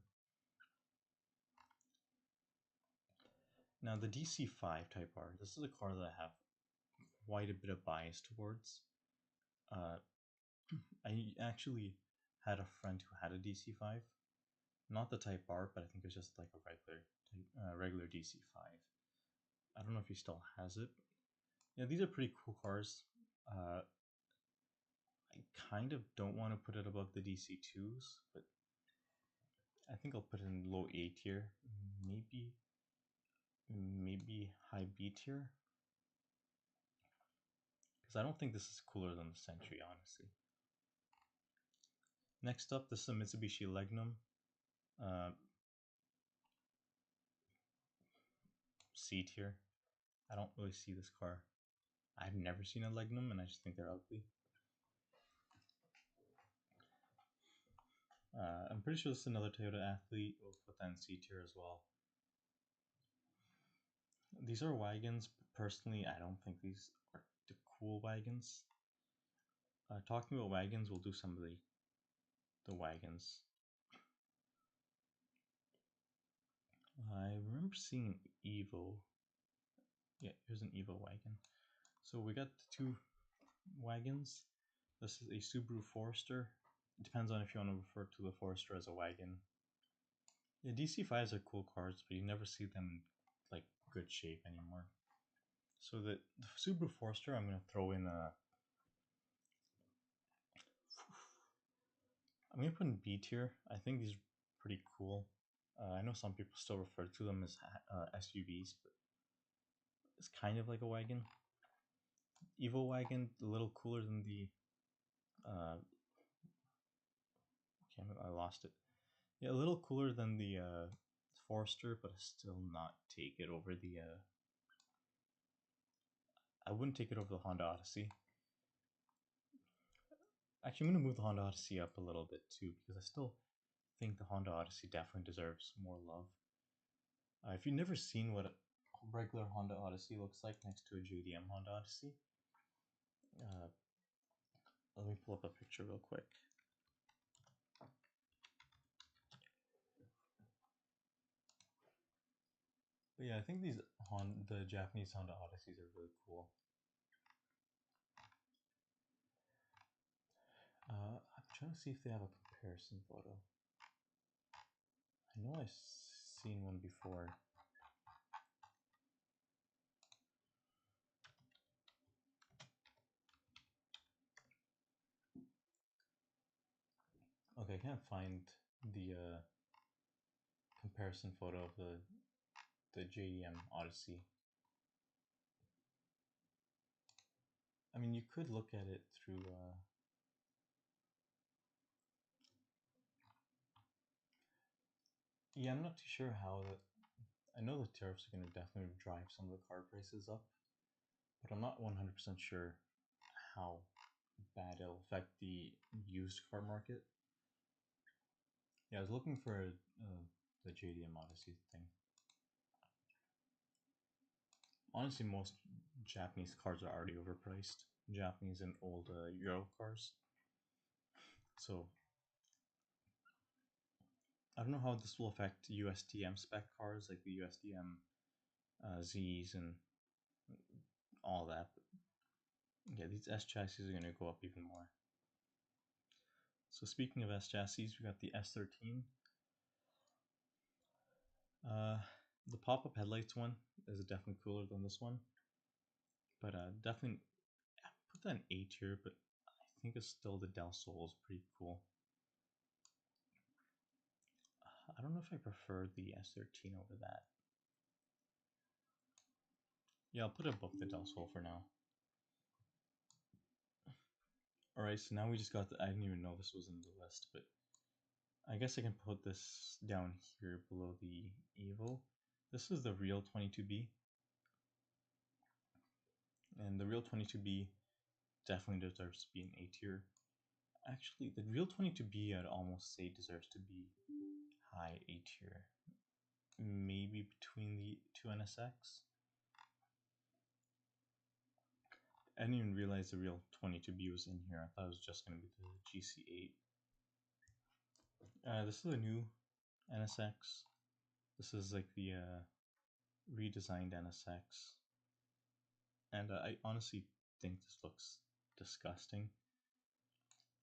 Now the DC5 Type R, this is a car that I have quite a bit of bias towards. I actually had a friend who had a DC5, not the Type R, but I think it's just like a regular DC5. I don't know if he still has it. Yeah, these are pretty cool cars. I kind of don't want to put it above the DC2s, but I think I'll put it in low A tier, maybe high B tier, because I don't think this is cooler than the Century, honestly. Next up, this is a Mitsubishi Legnum. C tier. I don't really see this car. I've never seen a Legnum, and I just think they're ugly. I'm pretty sure this is another Toyota Athlete. We'll put that in C tier as well. These are wagons, but personally, I don't think these are the cool wagons. Talking about wagons, we'll do some of the wagons. I remember seeing Evo. Yeah, here's an Evo wagon. So we got the two wagons. This is a Subaru Forester. It depends on if you want to refer to the Forester as a wagon. Yeah, DC5s are cool cars, but you never see them in like good shape anymore. So the Subaru Forester, I'm gonna throw in I'm gonna put in B tier. I think these are pretty cool. I know some people still refer to them as SUVs, but it's kind of like a wagon. Evo wagon, a little cooler than the. Okay, I lost it. Yeah, a little cooler than the Forester, but still not take it over the. I wouldn't take it over the Honda Odyssey. Actually, I'm gonna move the Honda Odyssey up a little bit too because I still think the Honda Odyssey definitely deserves more love. If you've never seen what a regular Honda Odyssey looks like next to a JDM Honda Odyssey, uh, let me pull up a picture real quick. But yeah, I think the Japanese Honda Odysseys are really cool. I'm trying to see if they have a comparison photo. I know I've seen one before. Okay, I can't find the comparison photo of the JDM Odyssey. I mean, you could look at it through. Yeah, I'm not too sure how that. I know the tariffs are going to definitely drive some of the car prices up, but I'm not 100% sure how bad it'll affect the used car market. Yeah, I was looking for the JDM Odyssey thing. Honestly, most Japanese cars are already overpriced. Japanese and old Euro cars. So I don't know how this will affect USDM spec cars like the USDM Zs and all that. But yeah, these S chassis are going to go up even more. So speaking of S chassis, we got the S13. The pop-up headlights one is definitely cooler than this one, but definitely put that in A tier. But I think it's still the Del Sol is pretty cool. I don't know if I prefer the S13 over that. Yeah, I'll put it above the Del Sol for now. Alright, so now we just got I didn't even know this was in the list, but I guess I can put this down here below the Evo. This is the real 22B. And the real 22B definitely deserves to be an A tier. Actually, the real 22B I'd almost say deserves to be high A tier. Maybe between the two NSX. I didn't even realize the real 22B was in here. I thought it was just going to be the GC8. This is a new NSX. This is like the redesigned NSX. And I honestly think this looks disgusting.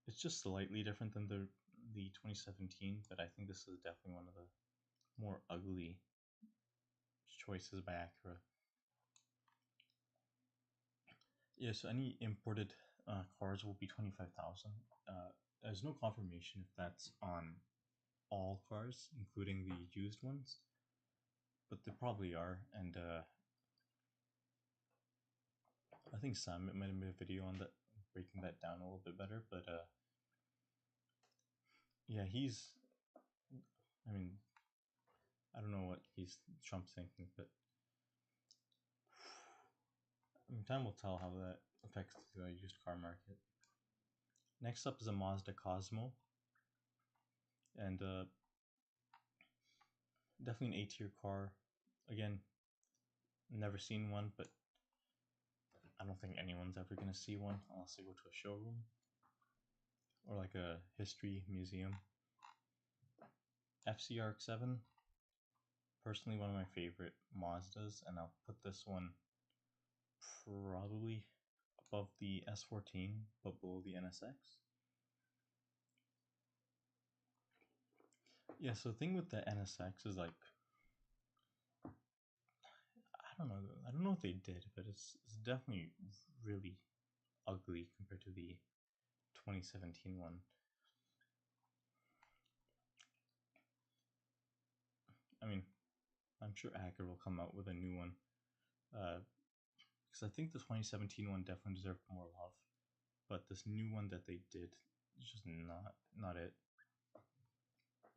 It's just slightly different than the 2017, but I think this is definitely one of the more ugly choices by Acura. Yeah, so any imported cars will be 25,000. There's no confirmation if that's on all cars, including the used ones, but they probably are. And I think Sam might have made a video on that, breaking that down a little bit better. But yeah, I mean, I don't know what Trump's thinking, but I mean, time will tell how that affects the used car market. Next up is a Mazda Cosmo, and definitely an A-tier car. Again, never seen one, but I don't think anyone's ever gonna see one unless they go to a showroom or like a history museum. FCRX7, personally one of my favorite Mazdas, and I'll put this one probably above the S14, but below the NSX. Yeah, so the thing with the NSX is like, I don't know what they did, but it's definitely really ugly compared to the 2017 one. I mean, I'm sure Acura will come out with a new one, because I think the 2017 one definitely deserved more love, but this new one that they did is just not it.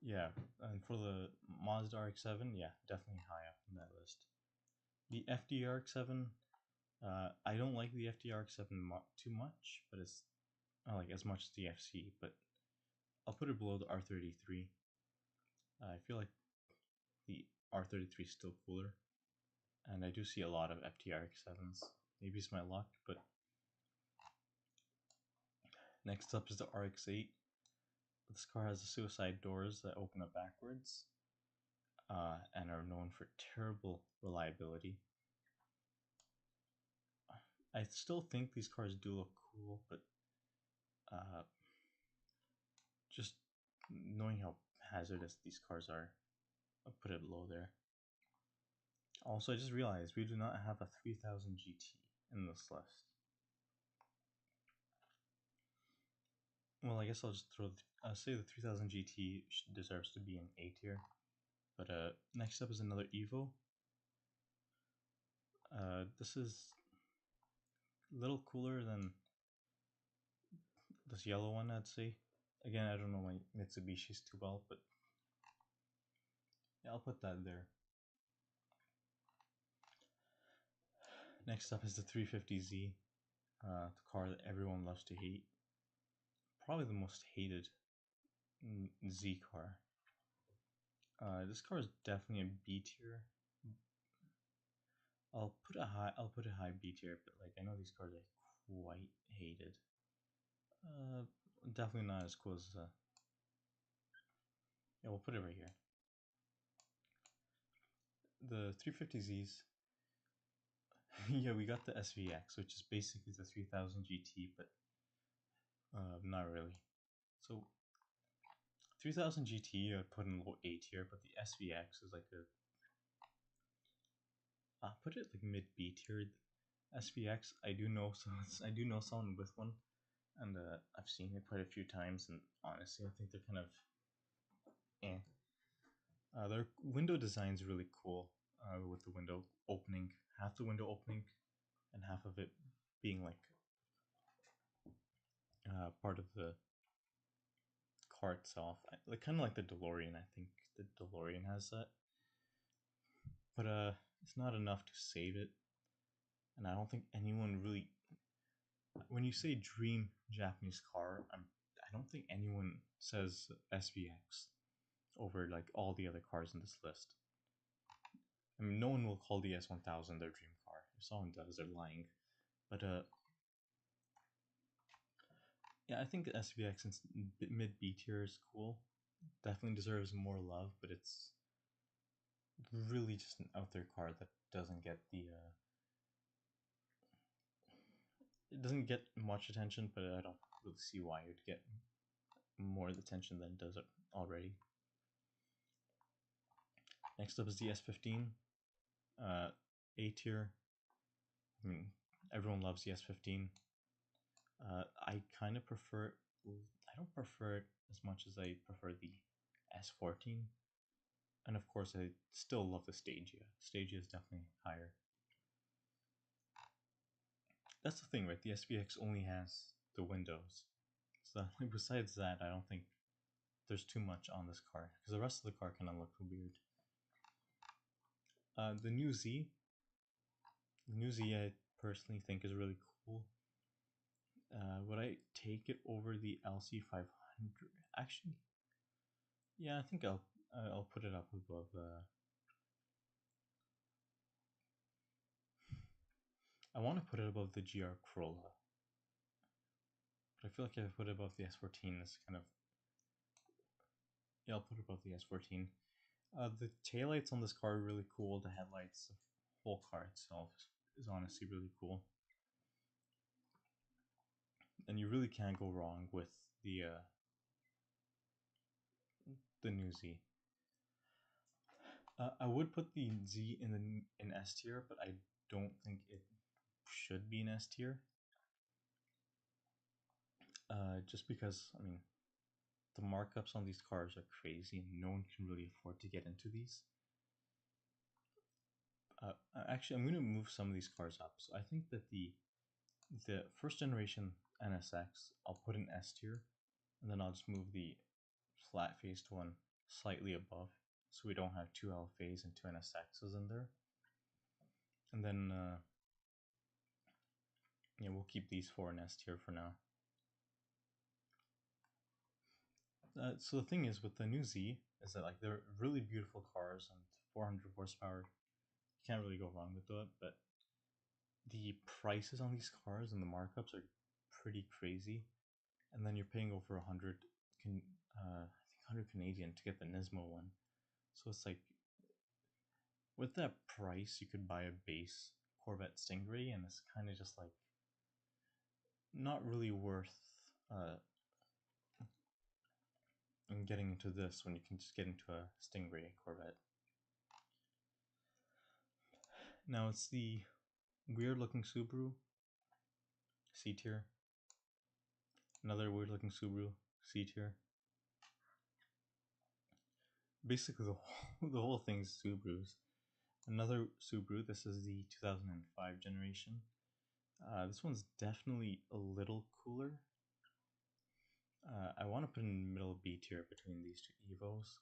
Yeah, and for the Mazda RX-7, yeah, definitely high up on that list. The FD-RX-7, I don't like the FD-RX-7 too much, but it's not like as much as the FC, but I'll put it below the R33. I feel like the R33 is still cooler, and I do see a lot of FD-RX-7s. Maybe it's my luck, but next up is the RX-8. This car has the suicide doors that open up backwards, and are known for terrible reliability. I still think these cars do look cool, but just knowing how hazardous these cars are, I'll put it low there. Also, I just realized we do not have a 3000 GT in this list. Well, I guess I'll just say the 3000 GT deserves to be an A tier. But next up is another Evo. This is a little cooler than this yellow one, I'd say. Again, I don't know my Mitsubishis too well, but yeah, I'll put that there. Next up is the 350Z, the car that everyone loves to hate. Probably the most hated Z car. This car is definitely a B tier. I'll put a high B tier, but like I know these cars are quite hated. Definitely not as cool as yeah, we'll put it right here. The 350Zs. Yeah, we got the SVX, which is basically the 3000 GT, but not really. So 3000 GT I'd put in low A tier, but the SVX is like a, I'll put it like mid B tier. SVX, I do know someone with one, and I've seen it quite a few times, and honestly, I think they're kind of eh. Their window design is really cool, with the window opening, half the window opening, and half of it being like part of the car itself, like kind of like the DeLorean. I think the DeLorean has that, but it's not enough to save it, and I don't think anyone really. When you say dream Japanese car, I don't think anyone says SVX over like all the other cars in this list. I mean, no one will call the S1000 their dream car. If someone does, they're lying. But yeah, I think the SVX in mid B tier is cool. Definitely deserves more love, but it's really just an out there car that doesn't get the it doesn't get much attention, but I don't really see why it would get more attention than it does already. Next up is the S15, A tier. I mean, everyone loves the S15. I kind of prefer. I don't prefer it as much as I prefer the S14, and of course, I still love the Stagia. Stagia is definitely higher. That's the thing, right? The SVX only has the windows, so besides that, I don't think there's too much on this car because the rest of the car kind of look weird. The new Z, I personally think is really cool. Would I take it over the LC500? Actually, yeah, I think I'll put it up above. I want to put it above the GR Corolla, but I feel like if I put it above the S14, it's kind of, yeah, I'll put it above the S14. The taillights on this car are really cool. The headlights, the whole car itself is honestly really cool, and you really can't go wrong with the new Z. I would put the Z in S tier, but I don't think it should be in S tier. Just because, I mean, the markups on these cars are crazy, and no one can really afford to get into these. Actually, I'm going to move some of these cars up. So I think that the first generation NSX, I'll put in S tier, and then I'll just move the flat faced one slightly above, so we don't have two LFAs and two NSXs in there. And then yeah, we'll keep these four in S tier for now. So the thing is with the new Z is that like they're really beautiful cars and 400 horsepower. You can't really go wrong with that, but the prices on these cars and the markups are pretty crazy. And then you're paying over 100 I think 100 Canadian to get the Nismo one. So it's like with that price you could buy a base Corvette Stingray, and it's kind of just like not really worth getting into this when you can just get into a Stingray Corvette. Now it's the weird looking Subaru C tier. Another weird looking Subaru C tier. Basically the whole thing's Subarus. Another Subaru, this is the 2005 generation. This one's definitely a little cooler. I want to put in middle B tier between these two Evos.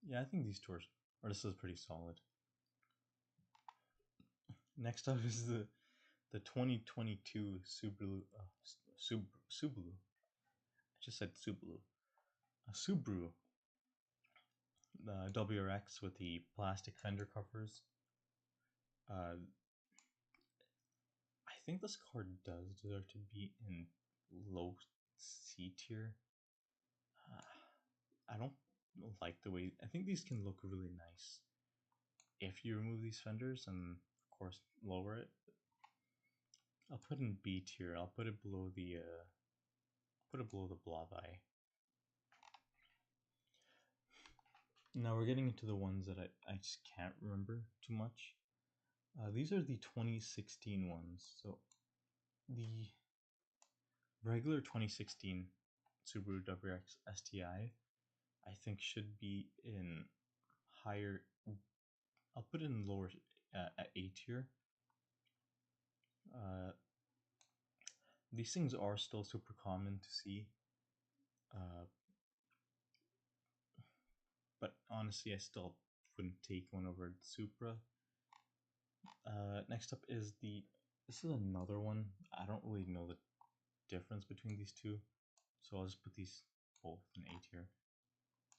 Yeah, I think these two or this is pretty solid. Next up is the 2022 Subaru. Subaru. I just said Subaru. Subaru. The WRX with the plastic fender covers. I think this car does deserve to be in low C tier. I don't like the way. I think these can look really nice if you remove these fenders and, of course, lower it. I'll put in B tier. I'll put it below the put it below the blob eye. Now we're getting into the ones that I just can't remember too much. These are the 2016 ones. So the regular 2016 Subaru WRX STI, I think should be in higher. I'll put it in lower at A tier. These things are still super common to see, but honestly, I still wouldn't take one over the Supra. Next up is this is another one. I don't really know the difference between these two, so I'll just put these both in A tier.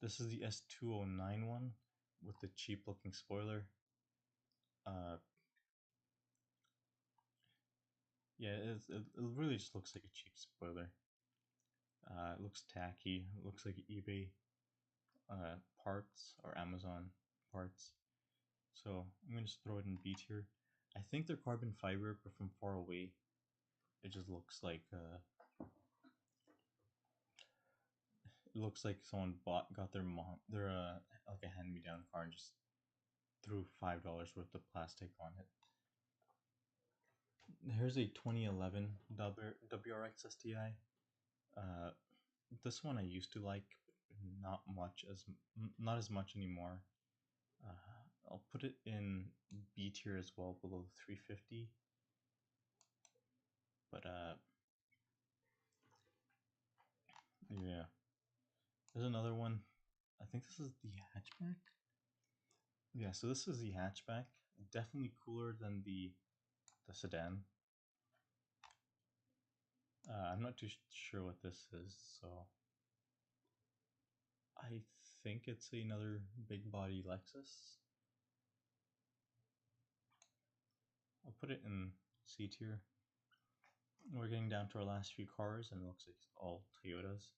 This is the S209 one with the cheap looking spoiler. Yeah, it really just looks like a cheap spoiler. It looks tacky. It looks like eBay parts or Amazon parts. So I'm gonna just throw it in B tier. I think they're carbon fiber, but from far away, it just looks like someone got their like a hand-me-down car and just threw $5 worth of plastic on it. Here's a 2011 WRX STI. This one I used to like, not as much anymore. I'll put it in B tier as well, below the 350. But yeah, there's another one. I think this is the hatchback. Yeah, so this is the hatchback. Definitely cooler than the sedan. I'm not too sure what this is, so I think it's another big body Lexus. I'll put it in C tier. We're getting down to our last few cars, and it looks like it's all Toyotas.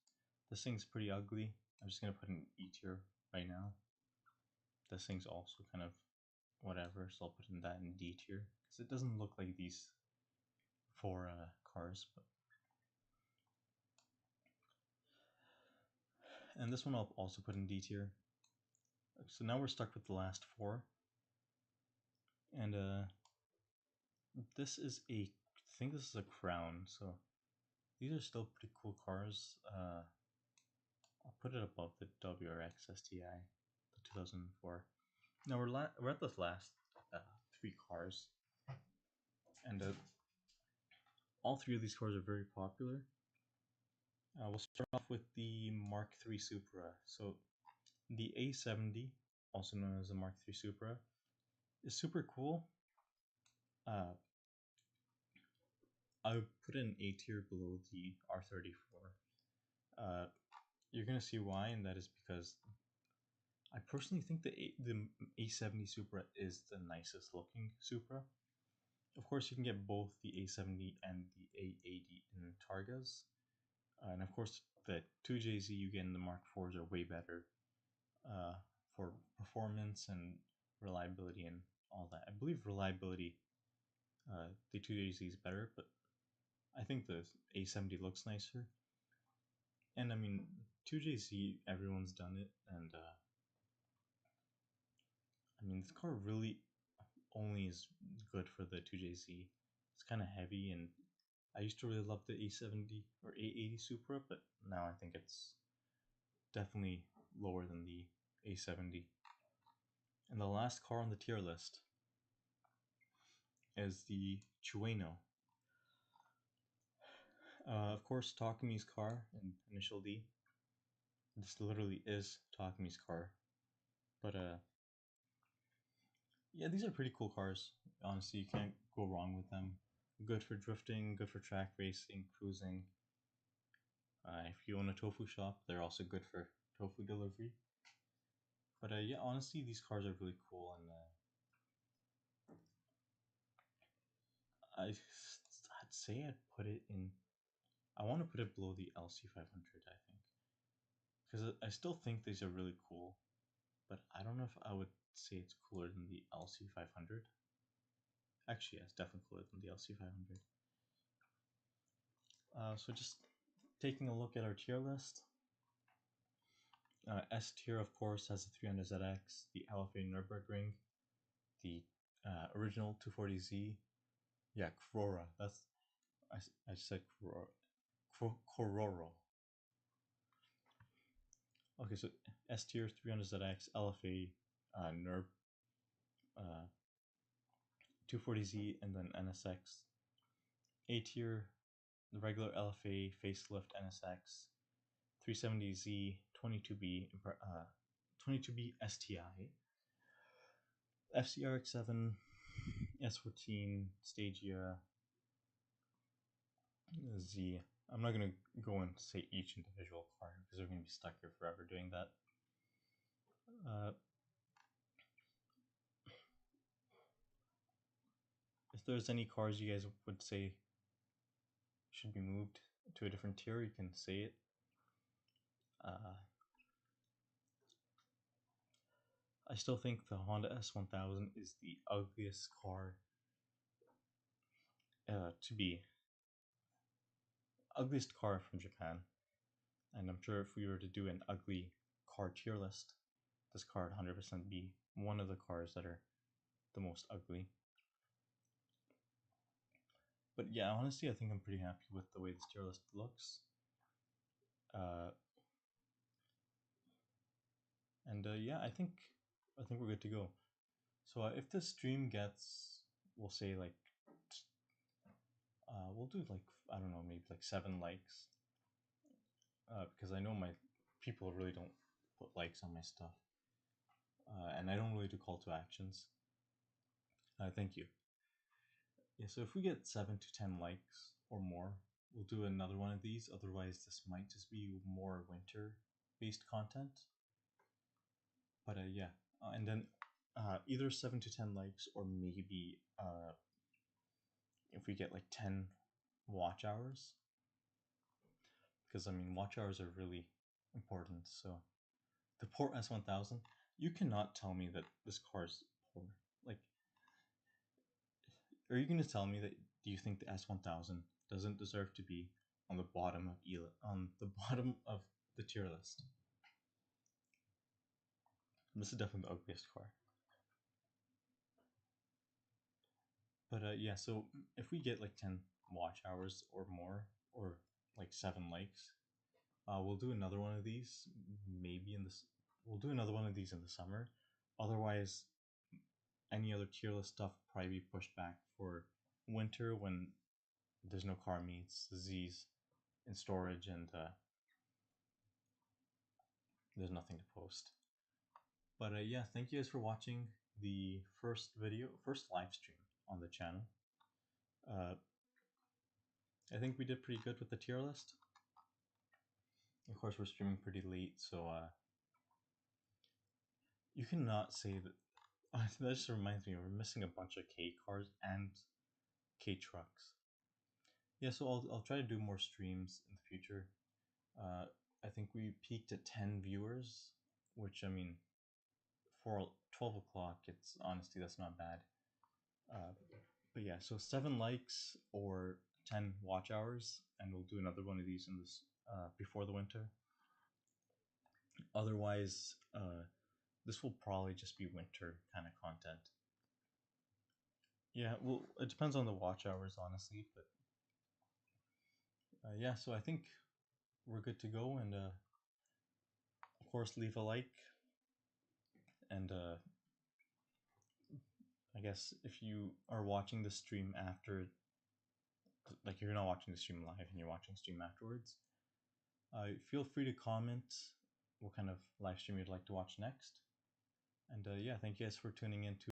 This thing's pretty ugly. I'm just gonna put it in E tier right now. This thing's also kind of whatever, so I'll put in that in D tier because it doesn't look like these four cars. And this one I'll also put in D tier. So now we're stuck with the last four, and this is I think this is a Crown. So these are still pretty cool cars. I'll put it above the WRX STI, the 2004. Now we're at this last three cars, and all three of these cars are very popular. We'll start off with the Mark III Supra. So the A70, also known as the Mark III Supra, is super cool. I would put it in A tier below the R34. You're gonna see why, and that is because I personally think the A70 Supra is the nicest looking Supra. Of course, you can get both the A70 and the A80 in Targas. And of course, the 2JZ you get in the Mark IVs are way better for performance and reliability and all that. I believe reliability, the 2JZ is better, but I think the A70 looks nicer. And I mean, 2JZ, everyone's done it, and I mean, this car really only is good for the 2JZ. It's kind of heavy, and I used to really love the A70 or A80 Supra, but now I think it's definitely lower than the A70. And the last car on the tier list is the Chueno. Of course, Takami's car in Initial D. This literally is Takami's car. But yeah, these are pretty cool cars. Honestly, you can't go wrong with them. Good for drifting, good for track racing, cruising. If you own a tofu shop, they're also good for tofu delivery. But yeah, honestly, these cars are really cool, and I'd say I'd put it in. I want to put it below the LC500, I think, because I still think these are really cool, but I don't know if I would say it's cooler than the LC500. Actually, yeah, it's definitely cooler than the LC500. So just taking a look at our tier list, S tier, of course, has the 300ZX, the LFA Nürburgring, the original 240Z. Yeah, Corora. I said Corora. Cororo. Okay, so S tier 300ZX, LFA, Nurb, 240Z, and then NSX. A tier, the regular LFA facelift NSX, 370Z, 22B, 22B STI, FCRX7, S14, Stagia, Z. I'm not going to go and say each individual car because we're going to be stuck here forever doing that. If there's any cars you guys would say should be moved to a different tier, you can say it. I still think the Honda S1000 is the ugliest car to be. Ugliest car from Japan. And I'm sure if we were to do an ugly car tier list, this car would 100% be one of the cars that are the most ugly. But yeah, honestly, I think I'm pretty happy with the way this tier list looks. Yeah, I think we're good to go. So if this stream gets, we'll say like, we'll do like, I don't know, maybe like 7 likes. Because I know my people really don't put likes on my stuff. And I don't really do call to actions. Thank you. Yeah, so if we get 7 to 10 likes or more, we'll do another one of these. Otherwise, this might just be more winter-based content. But yeah, and then either 7 to 10 likes, or maybe if we get like 10 watch hours. Because I mean, watch hours are really important. So the poor S1000, you cannot tell me that this car is poor. Like, are you going to tell me that do you think the S1000 doesn't deserve to be on the bottom of the tier list? This is definitely the ugliest car. But yeah, so if we get like 10 watch hours or more, or like 7 likes, we'll do another one of these. Maybe we'll do another one of these in the summer. Otherwise, any other tier list stuff will probably be pushed back for winter when there's no car meets, Z's in storage, and there's nothing to post. But yeah, thank you guys for watching the first live stream on the channel. I think we did pretty good with the tier list. Of course, we're streaming pretty late, so you cannot say that. That just reminds me, we're missing a bunch of K cars and K trucks. Yeah, so I'll try to do more streams in the future. I think we peaked at 10 viewers, which, I mean, for 12 o'clock, it's honestly, that's not bad. But yeah, so 7 likes or 10 watch hours, and we'll do another one of these in this before the winter. Otherwise, this will probably just be winter kind of content. Yeah, well, it depends on the watch hours, honestly, but yeah, so I think we're good to go, and of course, leave a like, and I guess if you are watching the stream after, like if you're not watching the stream live and you're watching stream afterwards, feel free to comment what kind of live stream you'd like to watch next. And yeah, thank you guys for tuning in to